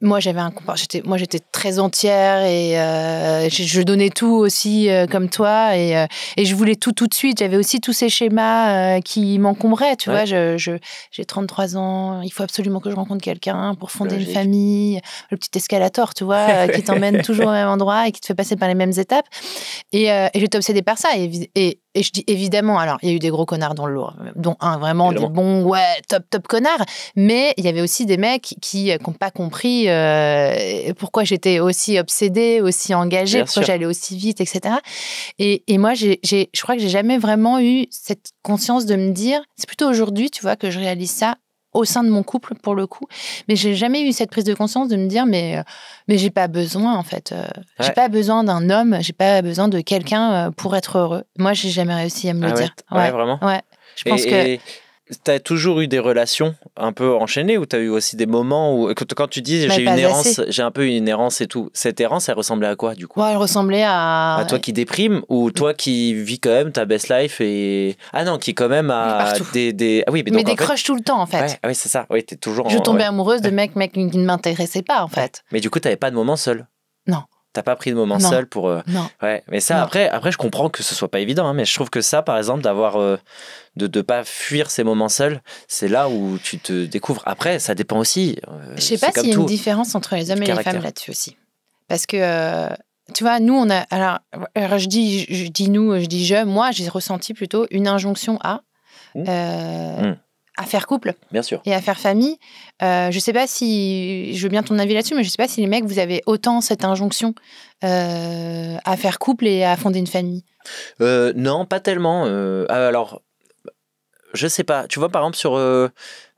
Moi, j'étais très entière et je donnais tout aussi comme toi et je voulais tout de suite. J'avais aussi tous ces schémas qui m'encombraient, tu vois. J'ai 33 ans, il faut absolument que je rencontre quelqu'un pour fonder une famille. Le petit escalator, tu vois, qui t'emmène toujours au même endroit et qui te fait passer par les mêmes étapes. Et j'étais obsédée par ça. Et je dis évidemment, alors il y a eu des gros connards dans le lot, dont un vraiment évidemment. Des bons, top connards, mais il y avait aussi des mecs qui n'ont pas compris pourquoi j'étais aussi obsédée, aussi engagée, pourquoi j'allais aussi vite, etc. Et moi, je crois que j'ai jamais vraiment eu cette conscience de me dire, c'est plutôt aujourd'hui, tu vois, que je réalise ça au sein de mon couple pour le coup, mais j'ai jamais eu cette prise de conscience de me dire mais j'ai pas besoin en fait, j'ai pas besoin d'un homme, j'ai pas besoin de quelqu'un pour être heureux. Moi j'ai jamais réussi à me le dire. Ouais, vraiment. Ouais, je pense que t'as toujours eu des relations un peu enchaînées ou t'as eu aussi des moments où quand tu dis j'ai une errance, j'ai un peu une errance et tout, cette errance elle ressemblait à quoi du coup? Elle ressemblait à toi qui déprime ou toi qui vis quand même ta best life et qui quand même a des... Ah oui, mais des crushs tout le temps en fait. Ouais, c'est ça, t'es toujours je tombais amoureuse de mecs qui ne m'intéressaient pas en fait. Mais du coup t'avais pas de moment seul? Non. T'as pas pris de moment seul pour... Non. Ouais, mais ça, après, je comprends que ce soit pas évident, mais je trouve que ça, par exemple, d'avoir... de pas fuir ces moments seuls, c'est là où tu te découvres. Après, ça dépend aussi. Je sais pas s'il y a une différence entre les hommes et les femmes là-dessus aussi. Parce que, tu vois, nous, on a... Alors je dis nous, je dis moi, j'ai ressenti plutôt une injonction à faire couple. Bien sûr. Et à faire famille. Je sais pas si... Je veux bien ton avis là-dessus, mais je sais pas si les mecs, vous avez autant cette injonction à faire couple et à fonder une famille. Non, pas tellement. Alors, je sais pas. Tu vois, par exemple, sur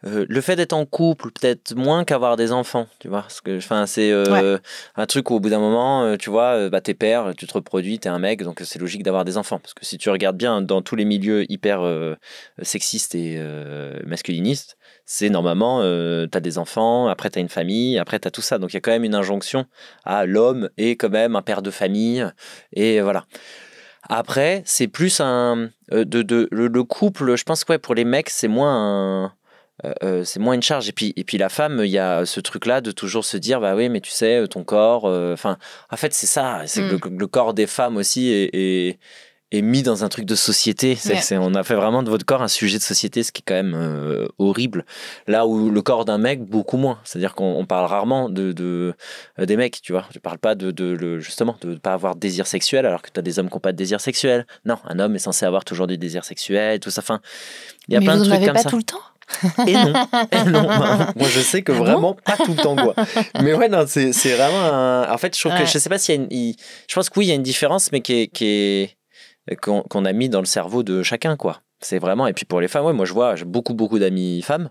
le fait d'être en couple, peut-être moins qu'avoir des enfants, tu vois. Parce que, c'est un truc où au bout d'un moment, tu vois, t'es père, tu te reproduis, t'es un mec, donc c'est logique d'avoir des enfants. Parce que si tu regardes bien dans tous les milieux hyper sexistes et masculinistes, c'est normalement, t'as des enfants, après t'as une famille, après t'as tout ça. Donc il y a quand même une injonction à l'homme est quand même un père de famille, et voilà. Après, c'est plus le couple, je pense que pour les mecs, c'est moins c'est moins une charge. Et puis la femme, il y a ce truc-là de toujours se dire, bah oui, mais tu sais, ton corps. En fait, c'est ça. C'est que le corps des femmes aussi est mis dans un truc de société. On a fait vraiment de votre corps un sujet de société, ce qui est quand même horrible. Là où le corps d'un mec, beaucoup moins. C'est-à-dire qu'on parle rarement des mecs, tu vois. Je parle pas justement de ne pas avoir de désir sexuel, alors que tu as des hommes qui n'ont pas de désir sexuel. Non, un homme est censé avoir toujours du désir sexuel, tout ça. Enfin, il y a plein de trucs comme ça. Mais vous n'en avez pas tout le temps ? Et non. Moi je sais que vraiment pas tout le temps quoi. Mais ouais, non, c'est vraiment en fait, je trouve que je sais pas s'il y a je pense que oui, il y a une différence, mais qu'on a mis dans le cerveau de chacun quoi. C'est vraiment, et puis pour les femmes, moi j'ai beaucoup d'amis femmes.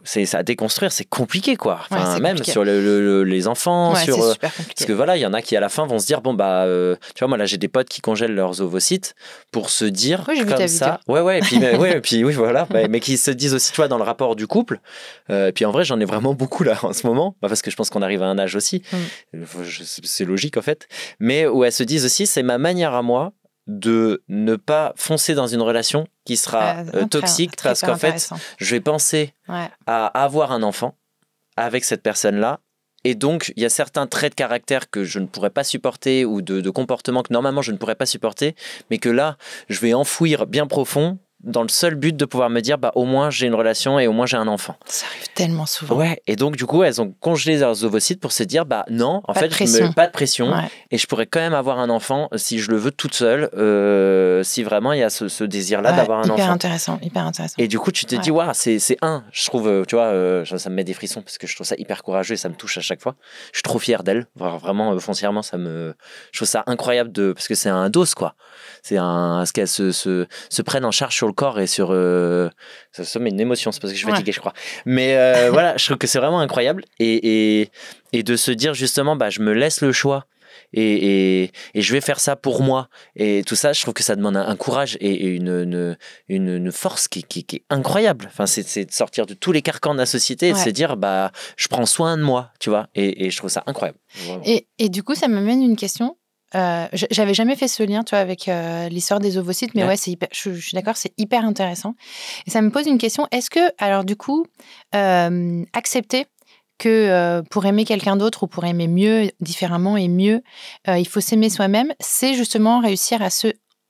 C'est à déconstruire, c'est compliqué quoi. Enfin, même compliqué. Sur les enfants, c'est super compliqué. Parce que voilà, il y en a qui à la fin vont se dire bon bah tu vois, moi là j'ai des potes qui congèlent leurs ovocytes pour se dire comme ça. Ouais, et puis oui voilà, mais qui se disent aussi, tu vois, dans le rapport du couple. Et puis en vrai, j'en ai vraiment beaucoup là en ce moment, parce que je pense qu'on arrive à un âge aussi. C'est logique en fait, mais où elles se disent aussi, c'est ma manière à moi de ne pas foncer dans une relation qui sera toxique, parce qu'en fait, je vais penser à avoir un enfant avec cette personne-là, et donc il y a certains traits de caractère que je ne pourrais pas supporter, ou de comportement que normalement je ne pourrais pas supporter, mais que là, je vais enfouir bien profond, dans le seul but de pouvoir me dire, bah au moins j'ai une relation et au moins j'ai un enfant. Ça arrive tellement souvent. Ouais, et donc du coup elles ont congelé leurs ovocytes pour se dire, bah non, en fait pas de pression, et je pourrais quand même avoir un enfant si je le veux toute seule, si vraiment il y a ce désir-là d'avoir un enfant. Hyper intéressant. Et du coup tu te dis, je trouve, tu vois, ça me met des frissons parce que je trouve ça hyper courageux et ça me touche à chaque fois. Je suis trop fier d'elle, vraiment foncièrement, je trouve ça incroyable parce que c'est un dos quoi. C'est ce qu'elles se prennent en charge sur le corps et sur ça met une émotion, c'est parce que je suis fatigué je crois, mais voilà, je trouve que c'est vraiment incroyable, et de se dire justement, bah je me laisse le choix et je vais faire ça pour moi, et tout ça, je trouve que ça demande un courage et une force qui est incroyable. Enfin, c'est de sortir de tous les carcans de la société et de se dire, bah je prends soin de moi, tu vois, et je trouve ça incroyable. Et du coup, ça m'amène une question. J'avais jamais fait ce lien, tu vois, avec l'histoire des ovocytes, mais je suis d'accord, c'est hyper intéressant. Et ça me pose une question. Est-ce que, alors du coup, accepter que pour aimer quelqu'un d'autre, ou pour aimer mieux, différemment et mieux, il faut s'aimer soi-même, c'est justement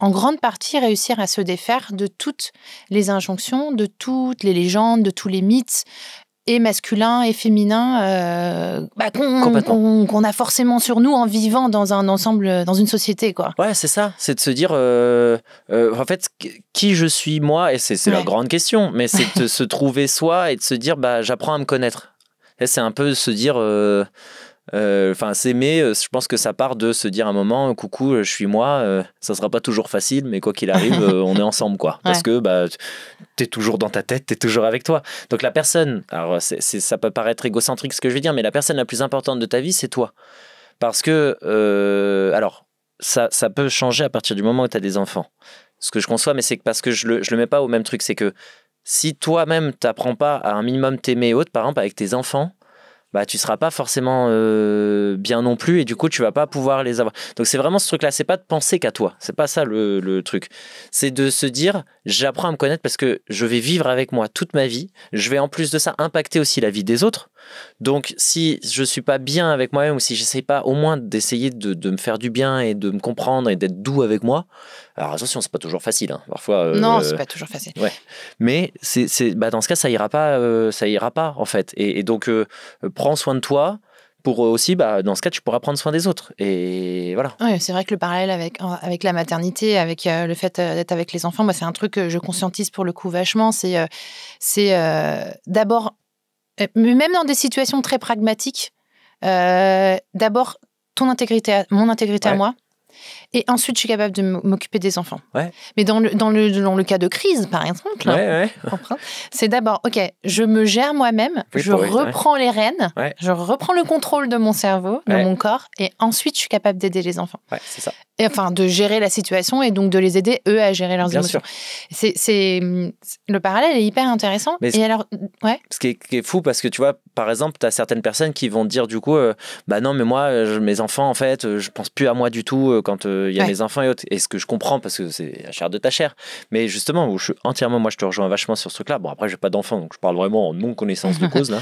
en grande partie réussir à se défaire de toutes les injonctions, de toutes les légendes, de tous les mythes, et masculin et féminin qu'on a forcément sur nous en vivant dans un ensemble, dans une société quoi. Ouais, c'est ça, c'est de se dire en fait qui je suis moi, et c'est la grande question, mais c'est de se trouver soi et de se dire bah j'apprends à me connaître. Et c'est un peu se dire s'aimer, je pense que ça part de se dire à un moment, coucou, je suis moi, ça sera pas toujours facile, mais quoi qu'il arrive, on est ensemble quoi, parce que bah t'es toujours dans ta tête, t'es toujours avec toi. Donc la personne, alors ça peut paraître égocentrique ce que je vais dire, mais la personne la plus importante de ta vie, c'est toi, parce que alors ça peut changer à partir du moment où t'as des enfants, ce que je conçois, mais c'est parce que je le mets pas au même truc, c'est que si toi-même t'apprends pas à un minimum t'aimer et autres, par exemple avec tes enfants, bah tu seras pas forcément bien non plus, et du coup tu vas pas pouvoir les avoir. Donc c'est vraiment ce truc là, c'est pas de penser qu'à toi, c'est pas ça le truc, c'est de se dire j'apprends à me connaître parce que je vais vivre avec moi toute ma vie, je vais en plus de ça impacter aussi la vie des autres. Donc si je suis pas bien avec moi-même, ou si j'essaie pas au moins d'essayer de me faire du bien et de me comprendre et d'être doux avec moi, alors attention, c'est pas toujours facile hein. Parfois non, c'est pas toujours facile, mais dans ce cas ça ira pas en fait, et donc prends soin de toi pour aussi, dans ce cas tu pourras prendre soin des autres, et voilà. Oui, c'est vrai que le parallèle avec la maternité, avec le fait d'être avec les enfants, c'est un truc que je conscientise pour le coup vachement, c'est d'abord, même dans des situations très pragmatiques, d'abord mon intégrité à moi, Et ensuite, je suis capable de m'occuper des enfants. Ouais. Mais dans le cas de crise, par exemple, c'est d'abord, ok, je me gère moi-même, je reprends les rênes, je reprends le contrôle de mon cerveau, de mon corps, et ensuite, je suis capable d'aider les enfants. Ouais, c'est ça. Et enfin, de gérer la situation et donc de les aider, eux, à gérer leurs émotions. Le parallèle est hyper intéressant. Mais et alors, ce qui est fou, parce que tu vois, par exemple, tu as certaines personnes qui vont dire du coup, bah non, mais moi, mes enfants, en fait, je pense plus à moi du tout quand il y a mes enfants et autres. Et ce que je comprends, parce que c'est la chair de ta chair. Mais justement, où je suis entièrement, moi, je te rejoins vachement sur ce truc-là. Bon, après, j'ai pas d'enfants, donc je parle vraiment en non-connaissance de cause, là.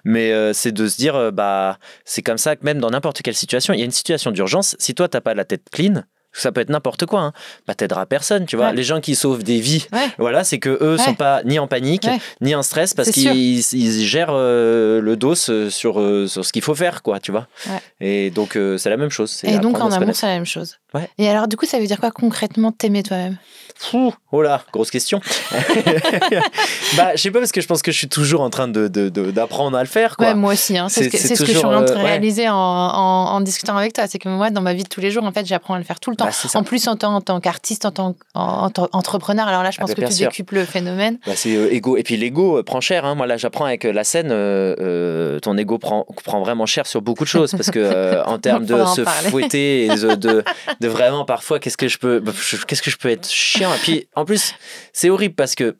Mais c'est de se dire, bah, c'est comme ça que même dans n'importe quelle situation, il y a une situation d'urgence. Si toi, t'as pas la tête clean, ça peut être n'importe quoi, hein. Bah t'aideras personne, tu vois. Les gens qui sauvent des vies, voilà, c'est que eux sont pas ni en panique ni en stress parce qu'ils gèrent le dos sur ce qu'il faut faire, quoi, tu vois. Et donc c'est la même chose. Et donc en amont c'est la même chose. Et alors du coup ça veut dire quoi concrètement t'aimer toi-même? Oh là, grosse question. Bah, je sais pas, parce que je pense que je suis toujours en train d'apprendre à le faire, quoi. Moi aussi, hein. C'est ce que je suis en train de réaliser en discutant avec toi. C'est que moi, dans ma vie de tous les jours, en fait, j'apprends à le faire tout le temps. En plus, en tant qu'artiste, en tant qu'entrepreneur. Alors là, je pense que tu décuples le phénomène. Bah, c'est ego. Et puis l'ego prend cher, hein. Moi, là, j'apprends avec la scène, ton ego prend vraiment cher sur beaucoup de choses. Parce que en termes de se fouetter et de vraiment, parfois, qu'est-ce que je peux être chiant. Et puis, en plus, c'est horrible parce que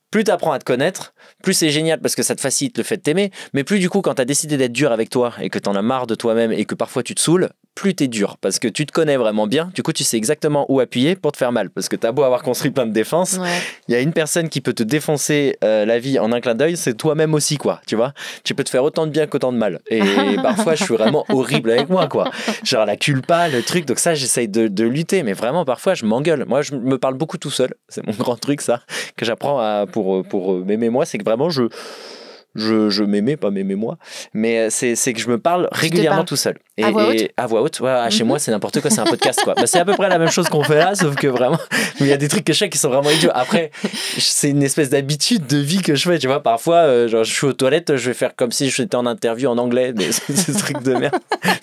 plus tu apprends à te connaître, plus c'est génial parce que ça te facilite le fait de t'aimer, mais plus du coup, quand tu as décidé d'être dur avec toi et que tu en as marre de toi-même et que parfois tu te saoules, plus t'es dur parce que tu te connais vraiment bien. Du coup, tu sais exactement où appuyer pour te faire mal parce que t'as beau avoir construit plein de défenses, il y a une personne qui peut te défoncer la vie en un clin d'œil, c'est toi-même aussi, quoi. Tu vois, tu peux te faire autant de bien qu'autant de mal. Et parfois, je suis vraiment horrible avec moi, quoi. Genre la culpa, le truc. Donc ça, j'essaye de lutter, mais vraiment parfois, je m'engueule. Moi, je me parle beaucoup tout seul. C'est mon grand truc, ça, que j'apprends pour m'aimer moi, c'est que vraiment je m'aimais, pas m'aimais moi, mais c'est que je me parle régulièrement tout seul. À voix haute. À voix haute, chez moi c'est n'importe quoi, c'est un podcast, quoi. Bah, c'est à peu près la même chose qu'on fait là, sauf que vraiment, il y a des trucs que je fais qui sont vraiment idiots. Après, c'est une espèce d'habitude de vie que je fais, tu vois. Parfois, genre, je suis aux toilettes, je vais faire comme si j'étais en interview en anglais, mais c'est ce truc de merde.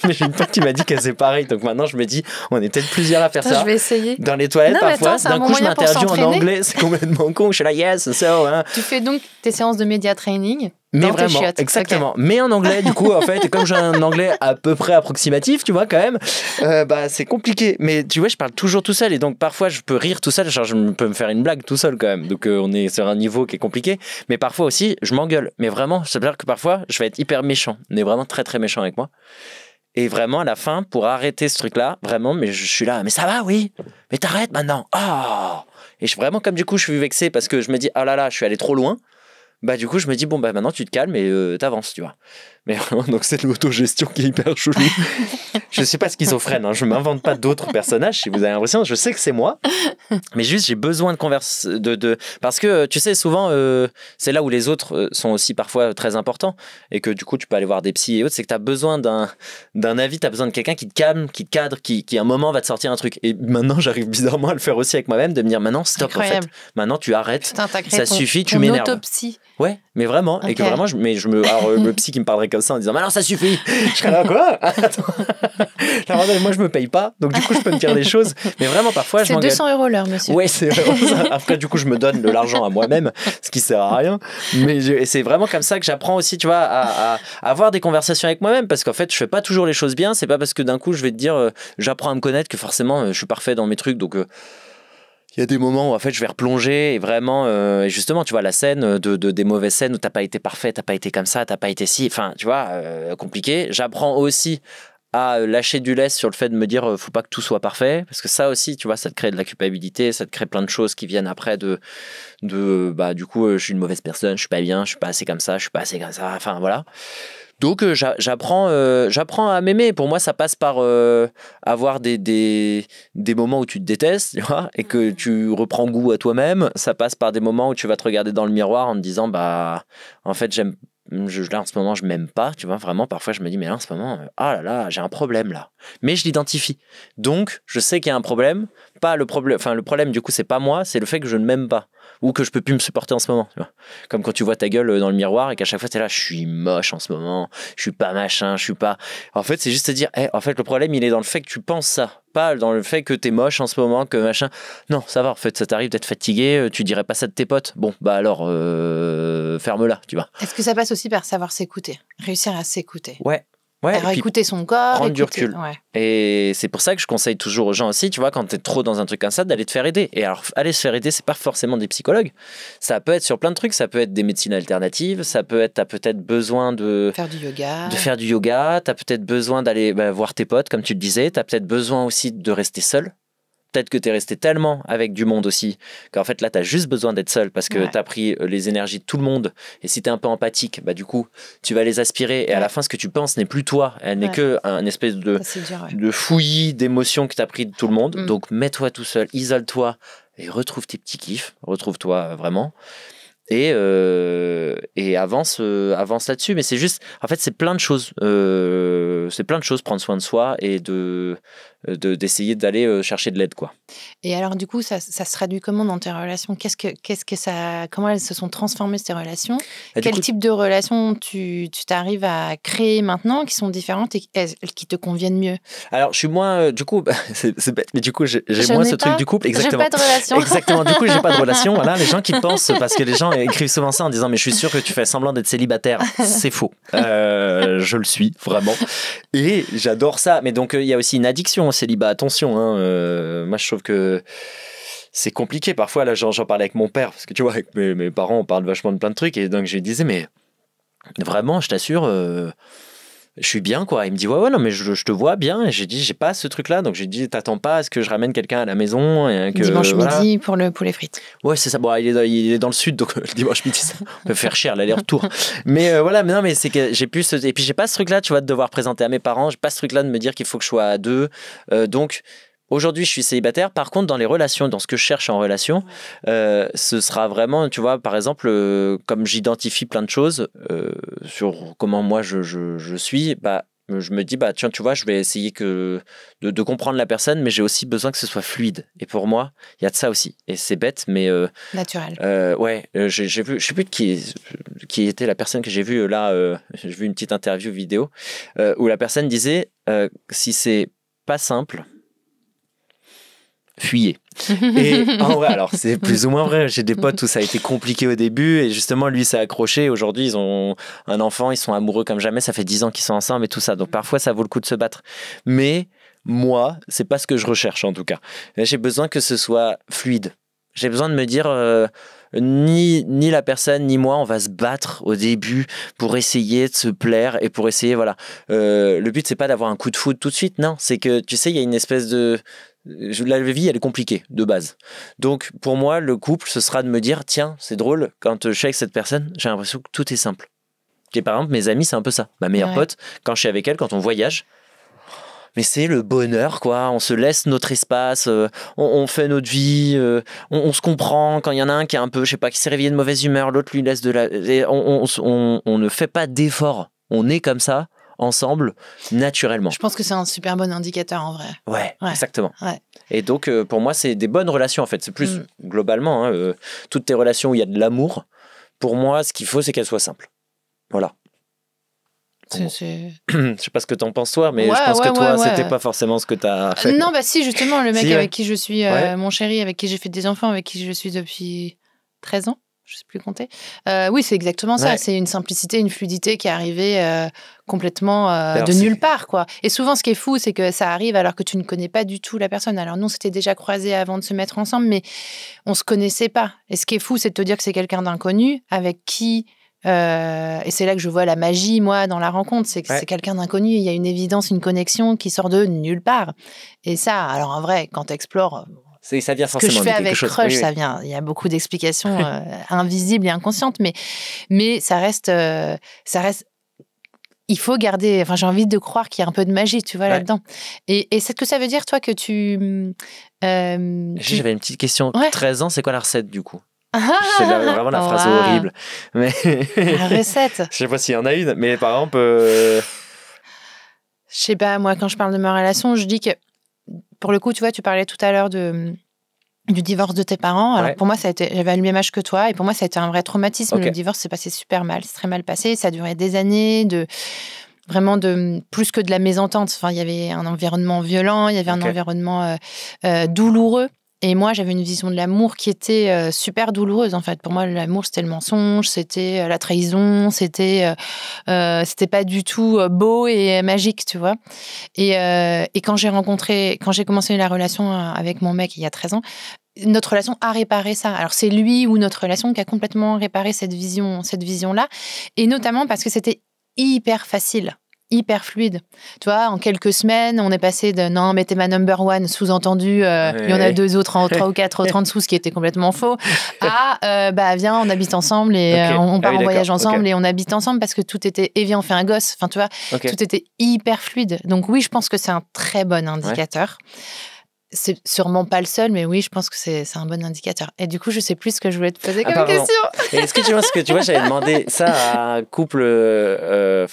Mais j'ai une pote qui m'a dit qu'elle c'est pareil, donc maintenant je me dis, on est peut-être plusieurs à faire ça. Je vais essayer. Dans les toilettes, parfois, d'un coup je m'interview en anglais, c'est complètement con. Je suis là, yes, so, hein. Tu fais donc tes séances de média training. Mais vraiment, exactement. Okay. Mais en anglais, du coup, en fait, comme j'ai un anglais à peu près approximatif, tu vois, quand même, bah, c'est compliqué. Mais tu vois, je parle toujours tout seul et donc parfois, je peux rire tout seul. Genre, je peux me faire une blague tout seul, quand même. Donc, on est sur un niveau qui est compliqué. Mais parfois aussi, je m'engueule. Mais vraiment, ça veut dire que parfois, je vais être hyper méchant. On est vraiment très, très méchant avec moi. Et vraiment, à la fin, pour arrêter ce truc-là, vraiment, mais je suis là, mais ça va, oui. Mais t'arrêtes maintenant. Oh. Et vraiment, comme du coup, je suis vexé parce que je me dis, oh là là, je suis allé trop loin. Bah du coup je me dis bon bah maintenant tu te calmes et t'avances, tu vois. Mais vraiment, donc c'est l'autogestion qui est hyper chelou. Je suis pas schizophrène, hein, je m'invente pas d'autres personnages, si vous avez l'impression, je sais que c'est moi, mais juste j'ai besoin de converser, parce que tu sais souvent c'est là où les autres sont aussi parfois très importants et que du coup tu peux aller voir des psys et autres, c'est que tu as besoin d'un avis, tu as besoin de quelqu'un qui te calme, qui te cadre, qui à un moment va te sortir un truc. Et maintenant j'arrive bizarrement à le faire aussi avec moi-même, de me dire maintenant stop. Incroyable. En fait. Maintenant tu arrêtes, ça suffit, tu m'énerves. Autopsie. Ouais, mais vraiment, okay. Et que vraiment, alors le psy qui me parlerait comme ça en disant, mais non, ça suffit. Je serais là, quoi? Attends. Alors, moi, je me paye pas, donc du coup, je peux me dire des choses. Mais vraiment, parfois, je m'engueule. C'est 200 € l'heure, monsieur. Ouais, c'est vraiment ça. Après, du coup, je me donne de l'argent à moi-même, ce qui sert à rien. Mais c'est vraiment comme ça que j'apprends aussi, tu vois, à avoir des conversations avec moi-même, parce qu'en fait, je fais pas toujours les choses bien. C'est pas parce que d'un coup, je vais te dire, j'apprends à me connaître que forcément, je suis parfait dans mes trucs, donc. Il y a des moments où en fait je vais replonger et vraiment et justement tu vois la scène des mauvaises scènes où t'as pas été parfait, t'as pas été comme ça, t'as pas été si, enfin tu vois compliqué. J'apprends aussi à lâcher du lest sur le fait de me dire faut pas que tout soit parfait, parce que ça aussi tu vois ça te crée de la culpabilité, ça te crée plein de choses qui viennent après bah du coup je suis une mauvaise personne, je suis pas bien, je suis pas assez comme ça, je suis pas assez comme ça, enfin voilà. Donc j'apprends à m'aimer. Pour moi, ça passe par avoir des moments où tu te détestes, tu vois, et que tu reprends goût à toi-même. Ça passe par des moments où tu vas te regarder dans le miroir en te disant bah en fait là en ce moment je m'aime pas, tu vois, vraiment parfois je me dis mais là en ce moment ah là là j'ai un problème là, mais je l'identifie, donc je sais qu'il y a un problème, pas le problème. Enfin, le problème, du coup, c'est pas moi, c'est le fait que je ne m'aime pas. Ou que je peux plus me supporter en ce moment. Tu vois. Comme quand tu vois ta gueule dans le miroir et qu'à chaque fois, t'es là, je suis moche en ce moment, je suis pas machin, je suis pas. En fait, c'est juste te dire, en fait, le problème, il est dans le fait que tu penses ça. Pas dans le fait que t'es moche en ce moment, que machin. Non, ça va, en fait, ça t'arrive d'être fatigué, tu dirais pas ça de tes potes. Bon, bah alors, ferme-la, tu vois. Est-ce que ça passe aussi par savoir s'écouter, réussir à s'écouter? Ouais. Alors, écouter son corps, prendre du recul. Ouais. Et c'est pour ça que je conseille toujours aux gens aussi, tu vois, quand t'es trop dans un truc comme ça, d'aller te faire aider. Et alors, aller se faire aider, c'est pas forcément des psychologues. Ça peut être sur plein de trucs. Ça peut être des médecines alternatives. Ça peut être, t'as peut-être besoin de faire du yoga. T'as peut-être besoin d'aller voir tes potes, comme tu le disais. T'as peut-être besoin aussi de rester seul. Peut-être que t'es resté tellement avec du monde aussi qu'en fait là t'as juste besoin d'être seul parce que t'as pris les énergies de tout le monde et si t'es un peu empathique, bah du coup tu vas les aspirer et à la fin ce que tu penses n'est plus toi, elle n'est que un espèce de fouillis d'émotions que t'as pris de tout le monde. Donc mets-toi tout seul, isole-toi et retrouve tes petits kiffs, retrouve-toi vraiment. Et avance là-dessus. Mais c'est juste, en fait, c'est plein de choses. Prendre soin de soi et d'essayer d'aller chercher de l'aide, quoi. Et alors, du coup, ça se traduit comment dans tes relations? Comment elles se sont transformées, ces relations? Quel type de relations tu t'arrives à créer maintenant qui sont différentes et qui te conviennent mieux? Alors, je suis moins, du coup, c'est bête, mais du coup, j'ai moins ce truc du couple. Exactement. J'ai pas de relation. Exactement. Du coup, j'ai pas de relation. Voilà, les gens qui pensent, parce que les gens écrivent souvent ça en disant, mais je suis sûr que tu fais semblant d'être célibataire. C'est faux. Je le suis, vraiment. Et j'adore ça. Mais donc, il y a aussi une addiction au célibat. Attention, hein. Moi, je trouve que c'est compliqué. Parfois, là, j'en parlais avec mon père, parce que tu vois, avec mes parents, on parle vachement de plein de trucs. Et donc, je lui disais, mais vraiment, je t'assure, je suis bien, quoi. Il me dit, ouais, non, mais je te vois bien. Et j'ai dit, j'ai pas ce truc-là. Donc, j'ai dit, t'attends pas à ce que je ramène quelqu'un à la maison. Et que, dimanche midi pour le poulet frites. Ouais, c'est ça. Bon, il est dans le sud, donc le dimanche midi, ça peut faire cher l'aller-retour. Mais voilà, mais non, mais c'est que j'ai plus. Et puis, j'ai pas ce truc-là, tu vois, de devoir présenter à mes parents. J'ai pas ce truc-là de me dire qu'il faut que je sois à deux. Donc, aujourd'hui, je suis célibataire. Par contre, dans les relations, dans ce que je cherche en relation, ce sera vraiment, tu vois, par exemple, comme j'identifie plein de choses sur comment moi je suis, bah, je me dis, bah, tiens, tu vois, je vais essayer de comprendre la personne, mais j'ai aussi besoin que ce soit fluide. Et pour moi, il y a de ça aussi. Et c'est bête, mais. Naturel. J'ai vu, je sais plus qui était la personne que j'ai vue là. J'ai vu une petite interview vidéo où la personne disait si c'est pas simple, fuyez. Et en vrai, alors c'est plus ou moins vrai. J'ai des potes où ça a été compliqué au début et justement lui s'est accroché. Aujourd'hui, ils ont un enfant, ils sont amoureux comme jamais. Ça fait 10 ans qu'ils sont ensemble et tout ça. Donc parfois, ça vaut le coup de se battre. Mais moi, c'est pas ce que je recherche en tout cas. J'ai besoin que ce soit fluide. J'ai besoin de me dire ni la personne ni moi on va se battre au début pour essayer de se plaire et pour essayer voilà. Le but c'est pas d'avoir un coup de foudre tout de suite. Non, c'est que tu sais il y a une espèce de la vie elle est compliquée de base. Donc pour moi le couple ce sera de me dire tiens c'est drôle quand je suis avec cette personne j'ai l'impression que tout est simple. Et par exemple mes amis c'est un peu ça. Ma meilleure pote quand je suis avec elle quand on voyage. Mais c'est le bonheur, quoi. On se laisse notre espace, on fait notre vie, on se comprend. Quand il y en a un qui est un peu, je sais pas, qui s'est réveillé de mauvaise humeur, l'autre lui laisse de la. Et on ne fait pas d'efforts. On est comme ça, ensemble, naturellement. Je pense que c'est un super bon indicateur en vrai. Ouais. Exactement. Ouais. Et donc, pour moi, c'est des bonnes relations en fait. C'est plus globalement, hein, toutes tes relations où il y a de l'amour, pour moi, ce qu'il faut, c'est qu'elles soient simples. Voilà. Je sais pas ce que t'en penses toi, mais je pense que toi, c'était pas forcément ce que t'as fait. Non, bah si, justement, le mec avec qui je suis, mon chéri, avec qui j'ai fait des enfants, avec qui je suis depuis 13 ans, je sais plus compter. Oui, c'est exactement ça. C'est une simplicité, une fluidité qui est arrivée complètement de nulle part, quoi. Et souvent, ce qui est fou, c'est que ça arrive alors que tu ne connais pas du tout la personne. Alors nous, on s'était déjà croisés avant de se mettre ensemble, mais on se connaissait pas. Et ce qui est fou, c'est de te dire que c'est quelqu'un d'inconnu avec qui... et c'est là que je vois la magie, moi, dans la rencontre. C'est que c'est quelqu'un d'inconnu. Il y a une évidence, une connexion qui sort de nulle part. Et ça, alors en vrai, quand tu explores... ça vient forcément ce que je fais avec chose. Crush, ça vient. Il y a beaucoup d'explications invisibles et inconscientes, mais ça reste. Il faut garder. Enfin, j'ai envie de croire qu'il y a un peu de magie, tu vois, là-dedans. Et c'est ce que ça veut dire, toi, que tu. J'avais une petite question. 13 ans, c'est quoi la recette du coup? C'est vraiment la phrase horrible. Mais la recette. Je sais pas s'il y en a une, mais par exemple. Je sais pas, moi, quand je parle de ma relation, je dis que pour le coup, tu vois, tu parlais tout à l'heure du divorce de tes parents. Alors pour moi, j'avais le même âge que toi, et pour moi, ça a été un vrai traumatisme. Le divorce s'est passé super mal, c'est très mal passé. Ça a duré des années, vraiment plus que de la mésentente. Enfin, il y avait un environnement violent, il y avait un environnement douloureux. Et moi, j'avais une vision de l'amour qui était super douloureuse, en fait. Pour moi, l'amour, c'était le mensonge, c'était la trahison, c'était pas du tout beau et magique, tu vois. Et quand j'ai commencé la relation avec mon mec il y a 13 ans, notre relation a réparé ça. Alors, c'est lui ou notre relation qui a complètement réparé cette vision-là. Et notamment parce que c'était hyper facile. Hyper fluide. Tu vois, en quelques semaines, on est passé de non, mais t'es ma number one, sous-entendu, il y en a 2 autres, 3 ou 4 autres en dessous, ce qui était complètement faux, à viens, on habite ensemble et on part en voyage ensemble et on habite ensemble parce que tout était, et viens, on fait un gosse. Enfin, tu vois, tout était hyper fluide. Donc, oui, je pense que c'est un très bon indicateur. C'est sûrement pas le seul, mais oui, je pense que c'est un bon indicateur. Et du coup, je sais plus ce que je voulais te poser comme question. Et est-ce que tu vois, j'avais demandé ça à un couple,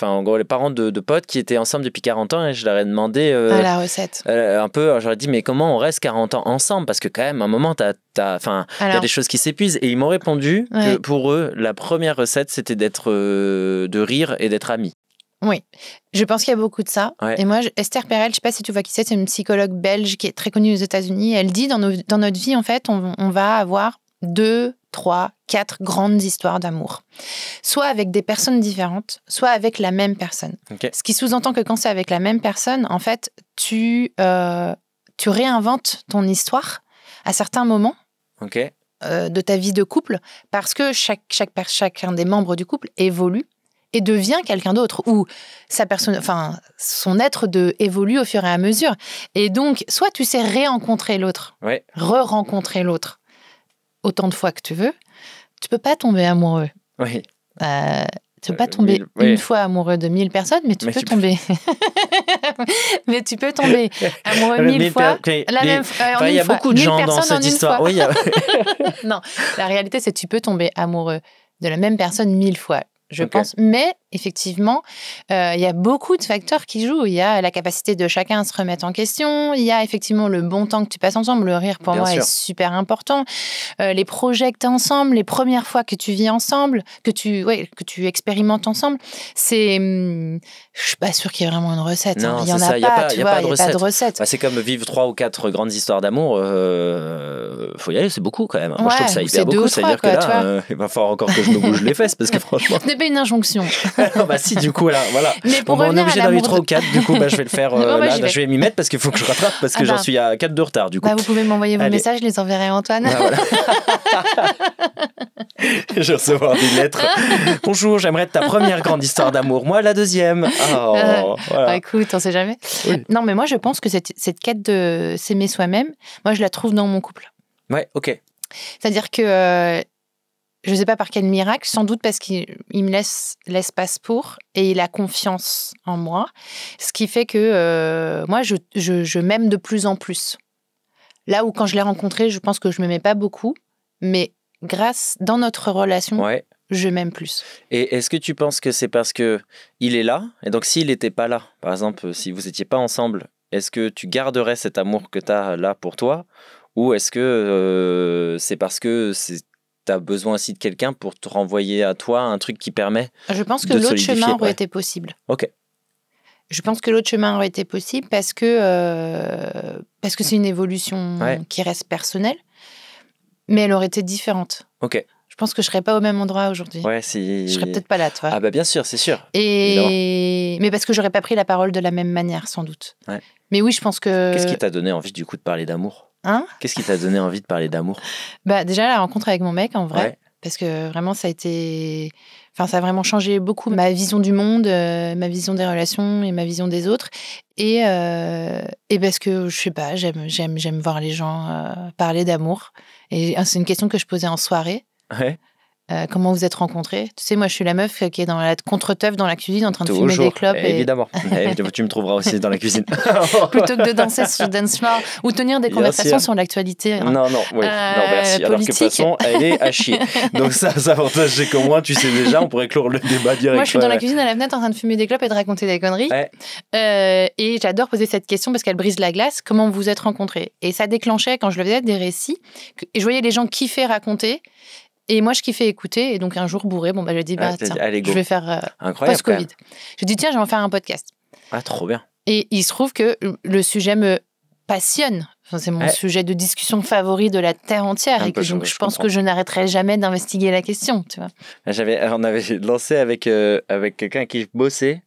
en gros, les parents de potes qui étaient ensemble depuis 40 ans, et je leur ai demandé la recette. Un peu, j'aurais dit, mais comment on reste 40 ans ensemble? Parce que quand même, à un moment, il y a des choses qui s'épuisent. Et ils m'ont répondu que pour eux, la première recette, c'était de rire et d'être amis. Oui, je pense qu'il y a beaucoup de ça. Ouais. Et moi, Esther Perel, je ne sais pas si tu vois qui c'est une psychologue belge qui est très connue aux États-Unis. Elle dit, dans notre vie, en fait, on va avoir 2, 3, 4 grandes histoires d'amour. Soit avec des personnes différentes, soit avec la même personne. Ce qui sous-entend que quand c'est avec la même personne, en fait, tu réinventes ton histoire à certains moments. De ta vie de couple, parce que chacun des membres du couple évolue et devient quelqu'un d'autre, ou son être évolue au fur et à mesure. Et donc, soit tu sais réencontrer l'autre, re-rencontrer l'autre autant de fois que tu veux, tu peux pas tomber amoureux. Oui. Tu peux pas tomber une fois amoureux de 1000 personnes, mais tu peux tomber. Mais tu peux tomber amoureux 1000 fois. Il y a beaucoup de gens dans cette histoire. Oui, non, la réalité, c'est que tu peux tomber amoureux de la même personne 1000 fois. Je pense. Mais effectivement, il y a beaucoup de facteurs qui jouent. Il y a la capacité de chacun à se remettre en question. Il y a effectivement le bon temps que tu passes ensemble. Le rire, pour moi, est super important. Les projets que tu as ensemble, les premières fois que tu vis ensemble, que tu expérimentes ensemble. Je suis pas sûre qu'il y ait vraiment une recette. Non, il y en a pas. Il n'y a pas de recette. C'est comme vivre 3 ou 4 grandes histoires d'amour. Faut y aller, c'est beaucoup quand même. Moi, je trouve ça hyper beaucoup. C'est-à-dire que là, il va falloir encore que je me bouge les fesses parce que franchement. Ce n'est pas une injonction. Bah si, du coup, là, voilà. Mais on est obligé d'en vivre 3 ou 4. Du coup, je vais le faire. Je vais m'y mettre parce qu'il faut que je rattrape parce que j'en suis à 4 de retard. Du coup. Vous pouvez m'envoyer vos messages, je les enverrai à Antoine. Voilà. Je vais recevoir des lettres. Bonjour, j'aimerais être ta première grande histoire d'amour. Moi, la deuxième. Voilà. Écoute, on sait jamais. Oui. Non, mais moi, je pense que cette quête de s'aimer soi-même, moi, je la trouve dans mon couple. Ouais, ok. C'est-à-dire que je ne sais pas par quel miracle, sans doute parce qu'il me laisse l'espace pour et il a confiance en moi, ce qui fait que moi, je m'aime de plus en plus. Là où quand je l'ai rencontré, je pense que je ne m'aimais pas beaucoup, mais dans notre relation, je m'aime plus. Et est-ce que tu penses que c'est parce qu'il est là? Et donc s'il n'était pas là, par exemple, si vous n'étiez pas ensemble, est-ce que tu garderais cet amour que tu as là pour toi? Ou est-ce que c'est parce que tu as besoin aussi de quelqu'un pour te renvoyer à toi un truc qui permet Je pense que l'autre chemin aurait été possible. Ok. Je pense que l'autre chemin aurait été possible parce que c'est une évolution qui reste personnelle, mais elle aurait été différente. Ok. Je pense que je serais pas au même endroit aujourd'hui. Ouais, si... Je serais peut-être pas là, toi. Ah bah bien sûr, c'est sûr. Mais parce que j'aurais pas pris la parole de la même manière, sans doute. Ouais. Mais oui, je pense que... Qu'est-ce qui t'a donné envie du coup de parler d'amour? Qu'est-ce qui t'a donné envie de parler d'amour? Déjà, la rencontre avec mon mec, en vrai. Parce que vraiment, ça a vraiment changé beaucoup ma vision du monde, ma vision des relations et ma vision des autres. Et parce que, je sais pas, j'aime voir les gens parler d'amour. Et c'est une question que je posais en soirée. Ouais. comment vous êtes rencontrés. Tu sais, moi, je suis la meuf qui est dans la contre-teuf dans la cuisine en train de fumer des clopes. Évidemment. Tu me trouveras aussi dans la cuisine. Plutôt que de danser sur dance floor ou tenir des conversations sur l'actualité. Non, merci. Alors que de toute façon, elle est à chier. Donc ça avantage, c'est qu'au moins, tu sais déjà, on pourrait clore le débat direct. Moi, je suis dans la cuisine à la fenêtre en train de fumer des clopes et de raconter des conneries. Ouais. Et j'adore poser cette question parce qu'elle brise la glace. Comment vous vous êtes rencontrés? Et ça déclenchait, quand je le faisais, des récits. Et je voyais les gens kiffer raconter. Et moi, je kiffais écouter. Et donc, un jour, bourré, je dis, tiens, je vais faire post-Covid. Je dis, tiens, je vais en faire un podcast. Ah, trop bien. Et il se trouve que le sujet me passionne. Enfin, c'est mon sujet de discussion favori de la Terre entière. Et que donc, je pense que je n'arrêterai jamais d'investiguer la question, tu vois. On avait lancé avec quelqu'un qui bossait.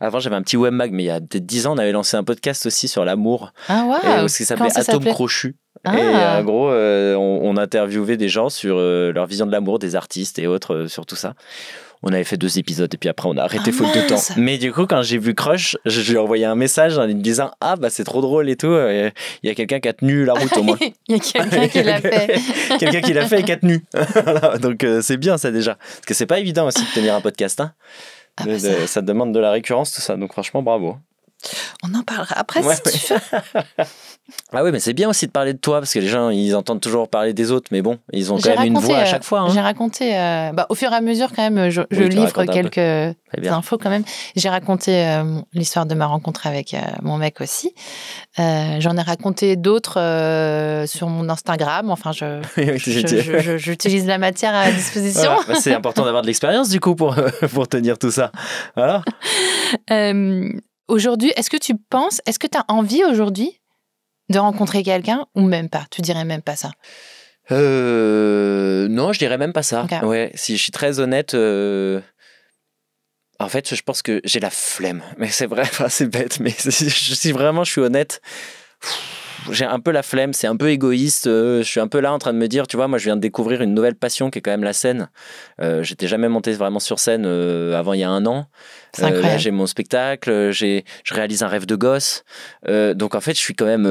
Avant, j'avais un petit webmag, mais il y a peut-être 10 ans, on avait lancé un podcast aussi sur l'amour. Ah, waouh! Ce qui s'appelait Atome Crochu. Ah. Et en gros, on interviewait des gens sur leur vision de l'amour, des artistes et autres, sur tout ça. On avait fait 2 épisodes et puis après, on a arrêté faute de temps. Mais du coup, quand j'ai vu Crush, je lui ai envoyé un message en lui disant « Ah, c'est trop drôle et tout. Il y a quelqu'un qui a tenu la route au moins. » Il y a quelqu'un qui l'a fait. Quelqu'un qui l'a fait et qui a tenu. Voilà, donc, c'est bien ça déjà. Parce que c'est pas évident aussi de tenir un podcast. Hein. Ça demande de la récurrence, tout ça. Donc franchement, bravo. On en parlera après si tu veux. Ah oui, mais c'est bien aussi de parler de toi parce que les gens, ils entendent toujours parler des autres, mais bon, ils ont quand même une voix à chaque fois. Hein. J'ai raconté, au fur et à mesure quand même, je livre quelques infos quand même. J'ai raconté l'histoire de ma rencontre avec mon mec aussi. J'en ai raconté d'autres sur mon Instagram. Enfin, j'utilise la matière à disposition. Voilà. C'est important d'avoir de l'expérience du coup pour tenir tout ça. Voilà. Aujourd'hui, est-ce que tu as envie aujourd'hui de rencontrer quelqu'un ou même pas? Tu dirais même pas ça? Non, je dirais même pas ça. Okay. Ouais, si je suis très honnête, en fait, je pense que j'ai la flemme. Mais c'est vrai, c'est bête, mais si vraiment je suis honnête, j'ai un peu la flemme, c'est un peu égoïste. Je suis un peu là en train de me dire, tu vois, moi je viens de découvrir une nouvelle passion qui est quand même la scène. J'étais jamais monté vraiment sur scène avant il y a 1 an. Là, j'ai mon spectacle, je réalise un rêve de gosse. Donc en fait, je suis quand même.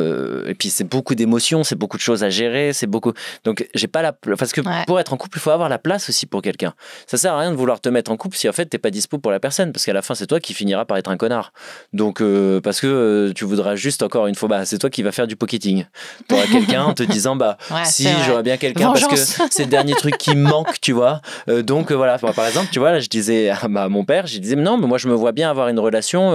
Et puis c'est beaucoup d'émotions, c'est beaucoup de choses à gérer, c'est beaucoup. Donc j'ai pas la. Parce que pour être en couple, il faut avoir la place aussi pour quelqu'un. Ça sert à rien de vouloir te mettre en couple si en fait t'es pas dispo pour la personne, parce qu'à la fin c'est toi qui finiras par être un connard. Donc parce que tu voudras juste encore une fois, c'est toi qui vas faire du pocketing. T'auras quelqu'un en te disant si j'aurais bien quelqu'un parce que c'est le dernier truc qui me manque, tu vois. Donc voilà, par exemple, tu vois, là je disais à mon père, je disais non, mais moi je me vois bien avoir une relation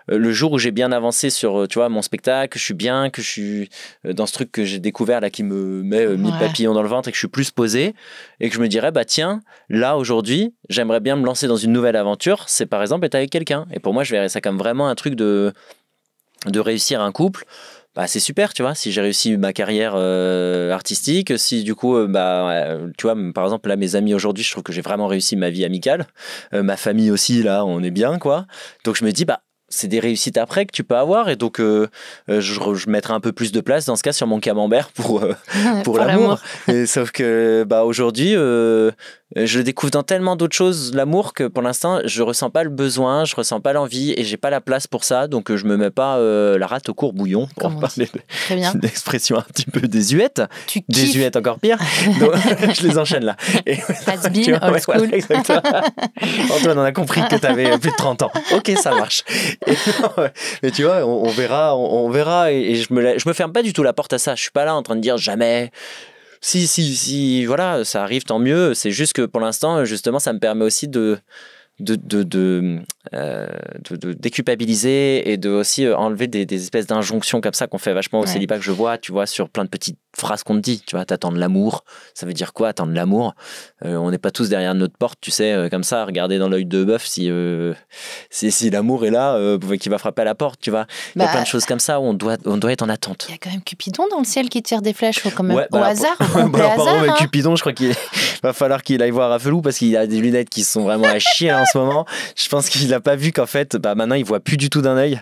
le jour où j'ai bien avancé sur, tu vois, mon spectacle, que je suis bien, que je suis dans ce truc que j'ai découvert là qui me met 1000 papillons dans le ventre et que je suis plus posé et que je me dirais tiens, là aujourd'hui j'aimerais bien me lancer dans une nouvelle aventure, c'est par exemple être avec quelqu'un. Et pour moi je verrais ça comme vraiment un truc de réussir un couple. C'est super, tu vois, si j'ai réussi ma carrière artistique, si du coup, tu vois, par exemple, là, mes amis aujourd'hui, je trouve que j'ai vraiment réussi ma vie amicale. Ma famille aussi, là, on est bien, quoi. Donc, je me dis, c'est des réussites après que tu peux avoir. Et donc, je mettrai un peu plus de place, dans ce cas, sur mon camembert pour l'amour. Et, sauf que, aujourd'hui, je le découvre dans tellement d'autres choses, l'amour, que pour l'instant, je ressens pas le besoin, je ressens pas l'envie et j'ai pas la place pour ça. Donc, je me mets pas la rate au courbouillon, pour parler d'une expression un petit peu désuète. Désuète encore pire. Donc, je les enchaîne là. Has been, old school. Exactement. Antoine, on a compris que tu avais plus de 30 ans. Ok, ça marche. Mais tu vois, on verra et je me ferme pas du tout la porte à ça. Je suis pas là en train de dire jamais. Si, voilà, ça arrive, tant mieux. C'est juste que pour l'instant, justement, ça me permet aussi de déculpabiliser et de aussi enlever des espèces d'injonctions comme ça qu'on fait vachement au célibat, que je vois, tu vois, sur plein de petites phrases qu'on te dit, tu vois, t'attends de l'amour, ça veut dire quoi, attendre l'amour? On n'est pas tous derrière notre porte, tu sais, comme ça, regarder dans l'œil de bœuf si l'amour est là, qui va frapper à la porte, tu vois. Il y a plein de choses comme ça où on doit être en attente. Il y a quand même Cupidon dans le ciel qui tire des flèches au hasard, mais Cupidon, je crois qu'il va falloir qu'il aille voir Rafelou parce qu'il a des lunettes qui sont vraiment à chier en ce moment. Je pense qu'il n'a pas vu qu'en fait, maintenant il voit plus du tout d'un œil.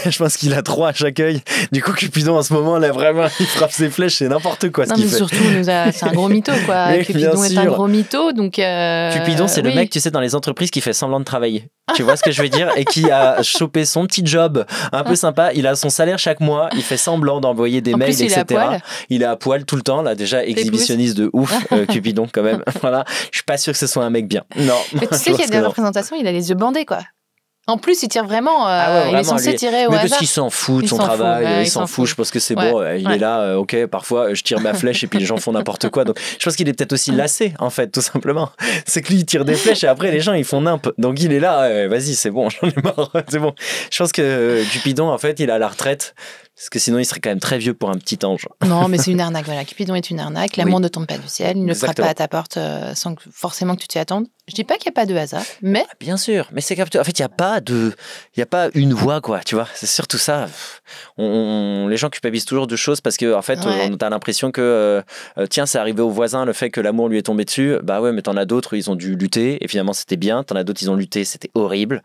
Je pense qu'il a 3 à chaque œil. Du coup, Cupidon en ce moment, là vraiment, il frappe ses flèches, c'est n'importe quoi ce qu'il fait. Surtout, c'est un gros mytho, quoi. Cupidon est un gros mytho, donc. Cupidon, c'est le mec, tu sais, dans les entreprises qui fait semblant de travailler. Tu vois ce que je veux dire? Et qui a chopé son petit job un peu sympa. Il a son salaire chaque mois. Il fait semblant d'envoyer des mails, etc. Il est à poil tout le temps, là, déjà exhibitionniste de ouf, Cupidon, quand même. Voilà, je suis pas sûr que ce soit un mec bien. Non. Mais tu sais qu'il y a des représentations, il a les yeux bandés, quoi. En plus, il tire vraiment. Il est censé tirer au hasard. Mais parce qu'il s'en fout de son travail, il s'en fout. Je pense que c'est bon. Il est là, ok, parfois je tire ma flèche et puis les gens font n'importe quoi. Donc je pense qu'il est peut-être aussi lassé, en fait, tout simplement. C'est que lui, il tire des flèches et après les gens, ils font nimp. Donc il est là, vas-y, c'est bon, j'en ai marre, c'est bon. Je pense que Cupidon, en fait, il est à la retraite. Parce que sinon, il serait quand même très vieux pour un petit ange. Non, mais c'est une arnaque. Voilà, Cupidon est une arnaque. L'amour ne tombe pas du ciel. Il ne frappe pas à ta porte sans forcément que tu t'y attendes. Je dis pas qu'il n'y a pas de hasard, mais... Bien sûr, mais c'est en fait, il n'y a pas une voie, quoi, tu vois. C'est surtout ça. Les gens culpabilisent toujours de choses parce que, en fait, on a l'impression que, tiens, c'est arrivé au voisin, le fait que l'amour lui est tombé dessus. Bah ouais, mais t'en as d'autres, ils ont dû lutter et finalement, c'était bien. T'en as d'autres, ils ont lutté, c'était horrible.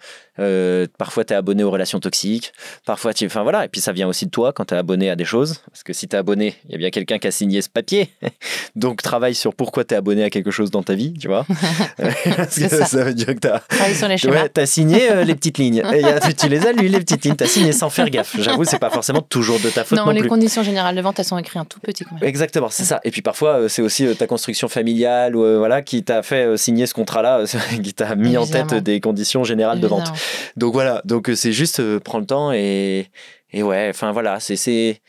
Parfois, t'es abonné aux relations toxiques. Parfois, enfin voilà. Et puis, ça vient aussi de toi quand t'es abonné à des choses. Parce que si t'es abonné, il y a bien quelqu'un qui a signé ce papier. Donc, travaille sur pourquoi t'es abonné à quelque chose dans ta vie, tu vois. Parce que ça veut dire que t'as signé les petites lignes. Tu les as lues, les petites lignes. T'as signé sans faire gaffe. J'avoue, c'est pas forcément toujours de ta faute non plus. Les conditions générales de vente, elles sont écrites en tout petit quand même. Exactement, c'est ça. Et puis parfois, c'est aussi ta construction familiale voilà, qui t'a fait signer ce contrat-là, qui t'a mis en tête des conditions générales de vente. Donc voilà, donc c'est juste prends le temps et ouais, enfin voilà, c'est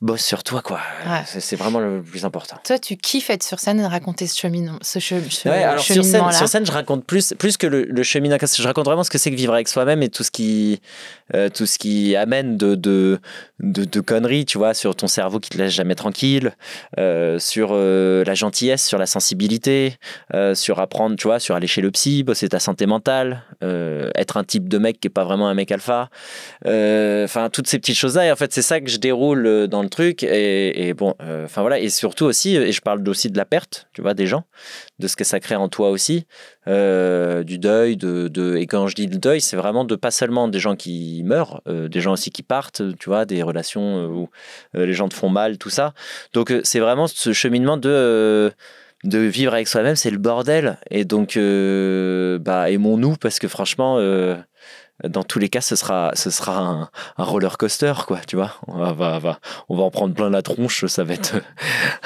bosse sur toi, quoi. Ouais. C'est vraiment le plus important. Toi, tu kiffes être sur scène et raconter ce cheminement. Alors sur scène, je raconte plus que le cheminement. Je raconte vraiment ce que c'est que vivre avec soi-même et tout ce qui amène de conneries, tu vois, sur ton cerveau qui te laisse jamais tranquille, sur la gentillesse, sur la sensibilité, sur apprendre, tu vois, sur aller chez le psy, bosser ta santé mentale, être un type de mec qui est pas vraiment un mec alpha. Enfin, toutes ces petites choses-là. Et en fait, c'est ça que je déroule dans le truc et bon, enfin voilà, et surtout aussi, et je parle aussi de la perte, tu vois, des gens, de ce que ça crée en toi aussi, du deuil, et quand je dis le deuil, c'est vraiment de pas seulement des gens qui meurent, des gens aussi qui partent, tu vois, des relations où les gens te font mal, tout ça. Donc c'est vraiment ce cheminement de vivre avec soi-même, c'est le bordel. Et donc, aimons-nous parce que franchement, dans tous les cas, ce sera un roller coaster, quoi, tu vois. On va en prendre plein la tronche, ça va être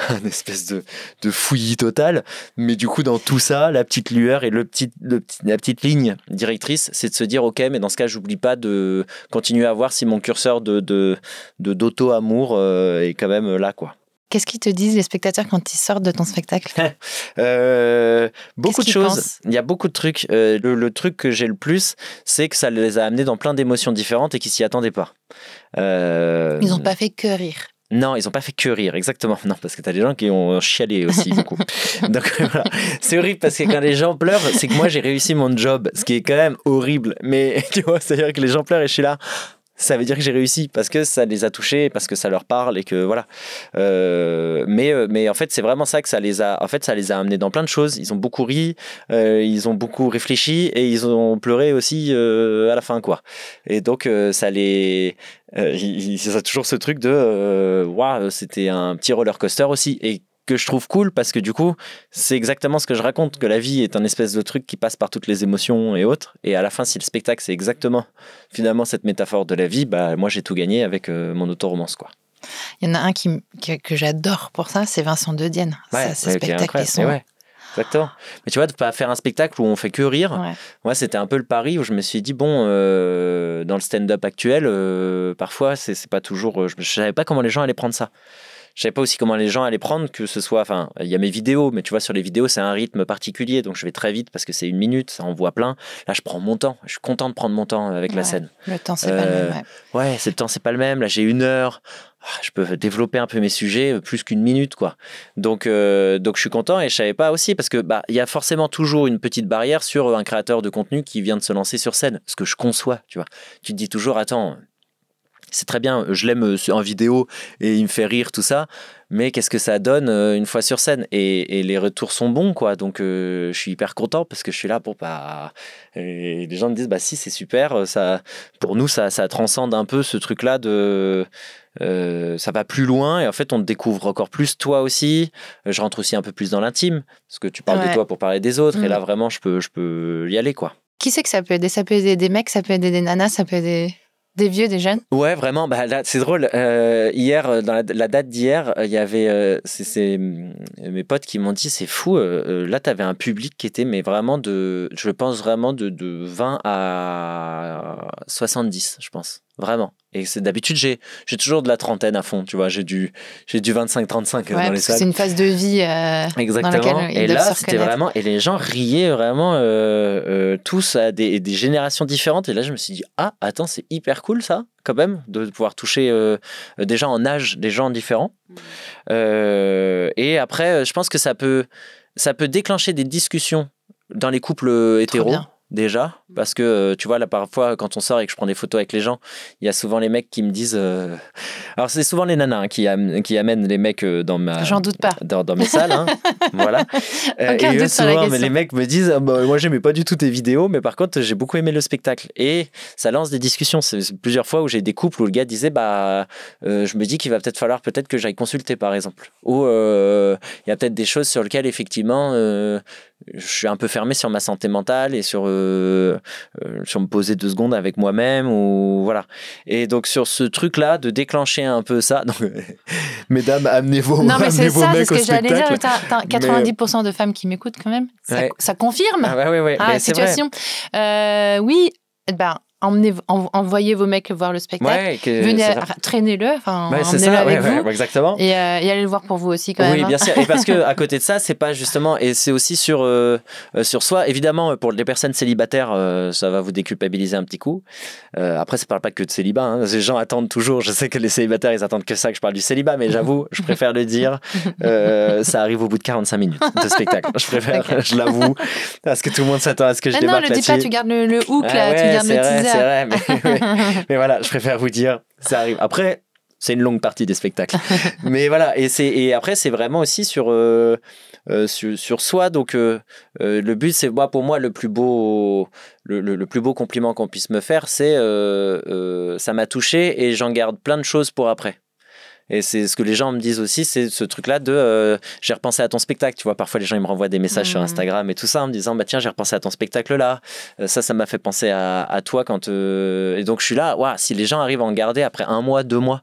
un espèce de fouillis total. Mais du coup, dans tout ça, la petite lueur et la petite ligne directrice, c'est de se dire, ok, mais dans ce cas, j'oublie pas de continuer à voir si mon curseur d'auto-amour est quand même là, quoi. Qu'est-ce qu'ils te disent, les spectateurs, quand ils sortent de ton spectacle ? Beaucoup de choses. Il y a beaucoup de trucs. Le truc que j'ai le plus, c'est que ça les a amenés dans plein d'émotions différentes et qu'ils s'y attendaient pas. Ils n'ont pas fait que rire. Non, ils n'ont pas fait que rire, exactement. Non, parce que tu as des gens qui ont chialé aussi, beaucoup. Donc voilà, c'est horrible parce que quand les gens pleurent, c'est que moi j'ai réussi mon job, ce qui est quand même horrible. Mais tu vois, c'est-à-dire que les gens pleurent et je suis là... Ça veut dire que j'ai réussi parce que ça les a touchés, parce que ça leur parle et que voilà. Mais en fait, c'est vraiment ça que ça les a amenés dans plein de choses. Ils ont beaucoup ri, ils ont beaucoup réfléchi et ils ont pleuré aussi à la fin, quoi. Et donc, ça les... ça a toujours ce truc de waouh, c'était un petit roller coaster aussi. Et que je trouve cool parce que du coup c'est exactement ce que je raconte, que la vie est un espèce de truc qui passe par toutes les émotions et autres, et à la fin si le spectacle c'est exactement finalement cette métaphore de la vie, bah moi j'ai tout gagné avec mon autoromance, quoi. Il y en a un que j'adore pour ça, c'est Vincent De Dienne. Ce spectacle est son... Exactement. Mais tu vois, de pas faire un spectacle où on fait que rire, moi c'était un peu le pari où je me suis dit bon, dans le stand-up actuel, parfois c'est pas toujours, je savais pas comment les gens allaient prendre ça. Je savais pas aussi comment les gens allaient prendre, que ce soit, enfin, il y a mes vidéos, mais tu vois, sur les vidéos, c'est un rythme particulier, donc je vais très vite parce que c'est 1 minute, ça envoie plein. Là, je prends mon temps, je suis content de prendre mon temps avec la scène. Le temps, c'est pas le même. Ouais, le temps, c'est pas le même. Là, j'ai 1 heure. Je peux développer un peu mes sujets plus qu'1 minute, quoi. Donc je suis content et je savais pas aussi parce que il y a forcément toujours une petite barrière sur un créateur de contenu qui vient de se lancer sur scène, ce que je conçois, tu vois. Tu te dis toujours, attends, c'est très bien, je l'aime en vidéo et il me fait rire, tout ça, mais qu'est-ce que ça donne une fois sur scène, et les retours sont bons, quoi. Donc je suis hyper content parce que je suis là pour et les gens me disent si, c'est super, ça, pour nous ça transcende un peu ce truc là de ça va plus loin et en fait on te découvre encore plus toi aussi. Je rentre aussi un peu plus dans l'intime parce que tu parles de toi pour parler des autres, et là vraiment je peux y aller, quoi. Qui c'est que ça peut aider? Ça peut aider des mecs, ça peut aider des nanas, ça peut aider... Des vieux, des jeunes? Ouais, vraiment. Bah, là, c'est drôle. Hier, dans la date d'hier, il y avait c'est mes potes qui m'ont dit c'est fou. Là, tu avais un public qui était, mais vraiment je pense vraiment de 20 à 70, je pense. Vraiment. Et d'habitude, j'ai toujours de la trentaine à fond, tu vois. J'ai du 25-35 dans les salles. C'est une phase de vie exactement. Dans laquelle et là, c'était vraiment... Et les gens riaient vraiment tous à des générations différentes. Et là, je me suis dit, ah, attends, c'est hyper cool ça, quand même, de pouvoir toucher des gens en âge, des gens différents. Et après, je pense que ça peut déclencher des discussions dans les couples hétéros. Déjà, parce que tu vois, là, parfois, quand on sort et que je prends des photos avec les gens, il y a souvent les mecs qui me disent. Alors, c'est souvent les nanas qui amènent les mecs dans ma. J'en doute pas. Dans mes salles, hein. Voilà. Aucun doute sur la question. Mais les mecs me disent moi, j'aimais pas du tout tes vidéos, mais par contre, j'ai beaucoup aimé le spectacle. Et ça lance des discussions. C'est plusieurs fois où j'ai des couples où le gars disait je me dis qu'il va peut-être falloir que j'aille consulter, par exemple. Ou il y a peut-être des choses sur lesquelles, effectivement, je suis un peu fermé sur ma santé mentale et sur me poser 2 secondes avec moi-même ou voilà. Et donc sur ce truc-là de déclencher un peu ça, donc mesdames, amenez vos mecs au spectacle. Non mais c'est ça, c'est ce que j'allais dire. T'as 90% de femmes qui m'écoutent quand même. Ça confirme la situation. Oui, envoyez vos mecs voir le spectacle. Venez traînez-le, emmenez-le avec vous. Exactement. Et allez le voir pour vous aussi quand même. Oui, bien sûr. Et parce que à côté de ça, c'est pas justement, et c'est aussi sur soi. Évidemment, pour les personnes célibataires, ça va vous déculpabiliser un petit coup. Après, ça parle pas que de célibat. Hein. Les gens attendent toujours. Je sais que les célibataires, ils attendent que ça, que je parle du célibat, mais j'avoue, je préfère le dire. Ça arrive au bout de 45 minutes de spectacle. Je préfère, je l'avoue, parce que tout le monde s'attend à ce que je débarque là-dessus. Non, ne le dis pas. Tu gardes le hook là. Tu gardes le teaser. C'est vrai, mais voilà, je préfère vous dire, ça arrive. Après, c'est une longue partie des spectacles. Mais voilà, et après, c'est vraiment aussi sur soi. Donc, le but, c'est pour moi le plus beau compliment qu'on puisse me faire, c'est ça m'a touché et j'en garde plein de choses pour après. Et c'est ce que les gens me disent aussi, c'est ce truc-là de j'ai repensé à ton spectacle. Tu vois, parfois les gens ils me renvoient des messages sur Instagram et tout ça en me disant tiens, j'ai repensé à ton spectacle là. Ça m'a fait penser à toi quand. Et donc je suis là, si les gens arrivent à en garder après 1 mois, 2 mois,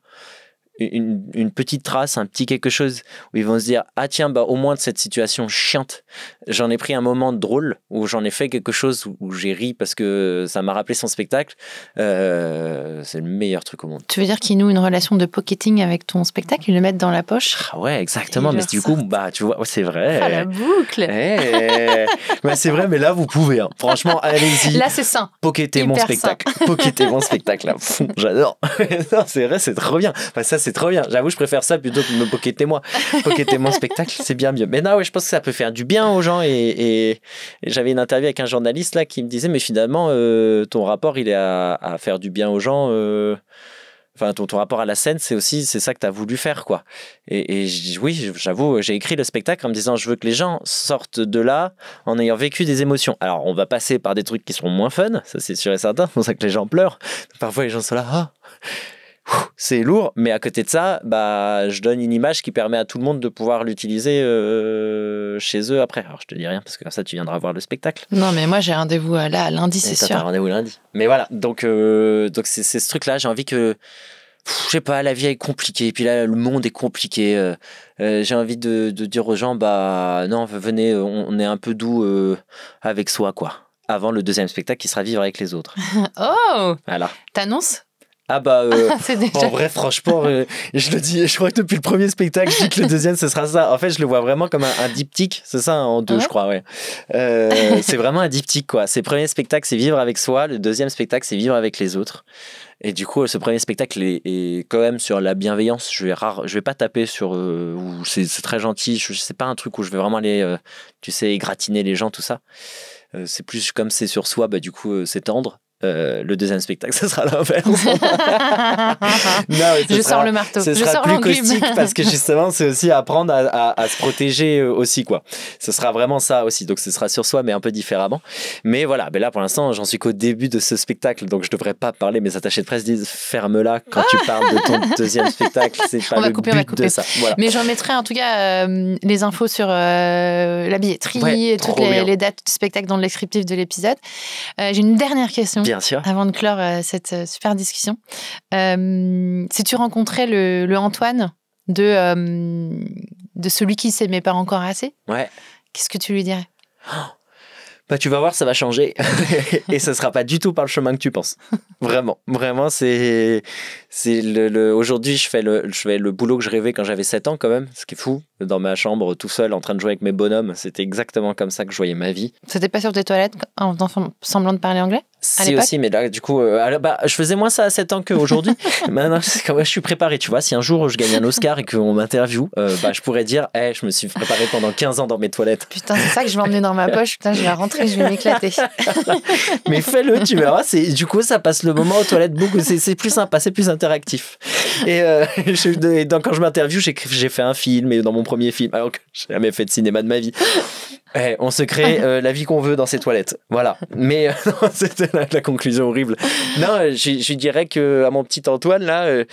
une petite trace, un petit quelque chose où ils vont se dire ah tiens, au moins de cette situation chiante, j'en ai pris un moment drôle où j'en ai fait quelque chose où j'ai ri parce que ça m'a rappelé son spectacle. C'est le meilleur truc au monde. Tu veux dire qu'ils nouent une relation de pocketing avec ton spectacle, ils le mettent dans la poche? Ouais, exactement. Mais du coup, tu vois, c'est vrai. Ah, la boucle. C'est vrai, mais là vous pouvez. Hein. Franchement, allez-y. Là c'est sain. Pockettez mon spectacle. Pockettez mon spectacle. Là. J'adore. Non, c'est vrai, c'est trop bien. Ça c'est trop bien. J'avoue, je préfère ça plutôt que de me pocketter moi. Pocketter mon spectacle, c'est bien mieux. Mais non, je pense que ça peut faire du bien aux gens. Et j'avais une interview avec un journaliste là qui me disait, mais finalement, ton rapport, il est à faire du bien aux gens. Enfin, ton rapport à la scène, c'est ça que tu as voulu faire, quoi. Et oui, j'avoue, j'ai écrit le spectacle en me disant, je veux que les gens sortent de là en ayant vécu des émotions. Alors, on va passer par des trucs qui seront moins fun, ça c'est sûr et certain. C'est pour ça que les gens pleurent. Parfois, les gens sont là, c'est lourd, mais à côté de ça, je donne une image qui permet à tout le monde de pouvoir l'utiliser chez eux après. Alors je te dis rien parce que comme ça tu viendras voir le spectacle. Non, mais moi j'ai rendez-vous là lundi, c'est sûr. T'as rendez-vous lundi. Mais voilà, donc c'est ce truc-là. J'ai envie que, je sais pas, la vie est compliquée, et puis là le monde est compliqué. J'ai envie de dire aux gens, non, venez, on est un peu doux avec soi, quoi. Avant le deuxième spectacle qui sera vivre avec les autres. Oh. Voilà. T'annonces? En vrai, franchement, je le dis, je crois que depuis le premier spectacle, je dis que le deuxième, ce sera ça. En fait, je le vois vraiment comme un diptyque, c'est ça, en 2, je crois, ouais. C'est vraiment un diptyque, quoi. Le premier spectacle, c'est vivre avec soi, le deuxième spectacle, c'est vivre avec les autres. Et du coup, ce premier spectacle est quand même sur la bienveillance. Je vais pas taper sur où c'est très gentil. C'est pas un truc où je vais vraiment aller, égratigner les gens, tout ça. C'est plus comme c'est sur soi, du coup, c'est tendre. Le deuxième spectacle, ça sera l'inverse. Je sors le marteau. Ce sera plus caustique parce que justement, c'est aussi apprendre à se protéger aussi, quoi. Ce sera vraiment ça aussi. Donc, ce sera sur soi, mais un peu différemment. Mais voilà, là, pour l'instant, j'en suis qu'au début de ce spectacle. Donc, je devrais pas parler. Mes attachés de presse disent ferme-la quand tu parles de ton deuxième spectacle. C'est pas le but de ça. Voilà. Mais j'en mettrai en tout cas les infos sur la billetterie et toutes les dates du spectacle dans le descriptif de l'épisode. J'ai une dernière question. Bien sûr. Avant de clore cette super discussion, si tu rencontrais le Antoine de celui qui s'aimait pas encore assez, qu'est-ce que tu lui dirais? Bah, tu vas voir, ça va changer. Et ce sera pas du tout par le chemin que tu penses. Vraiment, c'est aujourd'hui, je fais le boulot que je rêvais quand j'avais 7 ans, quand même. Ce qui est fou. Dans ma chambre, tout seul, en train de jouer avec mes bonhommes. C'était exactement comme ça que je voyais ma vie. C'était pas sur tes toilettes en semblant de parler anglais? Si aussi, mais là, du coup, je faisais moins ça à 7 ans qu'aujourd'hui. Maintenant, c'est quand même, je suis préparé, tu vois. Si un jour je gagne un Oscar et qu'on m'interviewe, je pourrais dire, je me suis préparé pendant 15 ans dans mes toilettes. Putain, c'est ça que je vais emmener dans ma poche. Putain, je vais rentrer, je vais m'éclater. Mais fais-le, tu verras. Du coup, ça passe le moment aux toilettes beaucoup. C'est plus sympa, c'est plus interactif. Et quand je m'interviewe, j'ai fait un film, et dans mon premier film, alors que j'ai jamais fait de cinéma de ma vie. On se crée la vie qu'on veut dans ces toilettes. Voilà. Mais c'était la conclusion horrible. Non, je dirais que à mon petit Antoine là,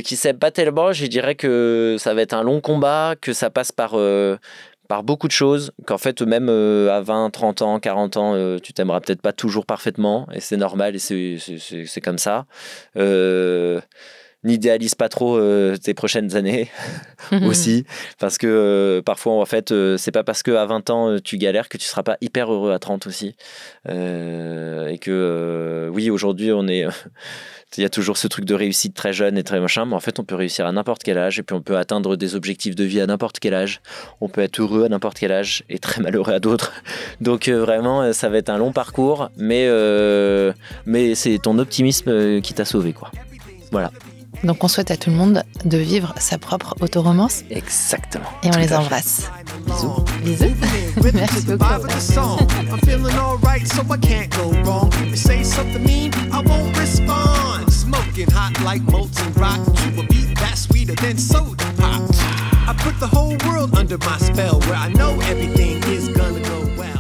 qui s'aime pas tellement, je dirais que ça va être un long combat, que ça passe par beaucoup de choses, qu'en fait même à 20, 30 ans, 40 ans, tu t'aimeras peut-être pas toujours parfaitement, et c'est normal, et c'est comme ça. N'idéalise pas trop tes prochaines années aussi, parce que parfois en fait c'est pas parce que à 20 ans tu galères que tu seras pas hyper heureux à 30 aussi, et que oui, aujourd'hui il y a toujours ce truc de réussite très jeune et très machin, mais en fait on peut réussir à n'importe quel âge, et puis on peut atteindre des objectifs de vie à n'importe quel âge, on peut être heureux à n'importe quel âge et très malheureux à d'autres. Donc vraiment ça va être un long parcours, mais c'est ton optimisme qui t'a sauvé, quoi. Voilà. Donc on souhaite à tout le monde de vivre sa propre autoromance. Exactement. Et on les embrasse. Bisous. Bisous. Merci beaucoup. I'm feeling all right, so I can't go wrong. If you say something mean, I won't respond. Smoking hot like molten rock to a beat that's sweeter than soda pop. I put the whole world under my spell, where I know everything is gonna go well.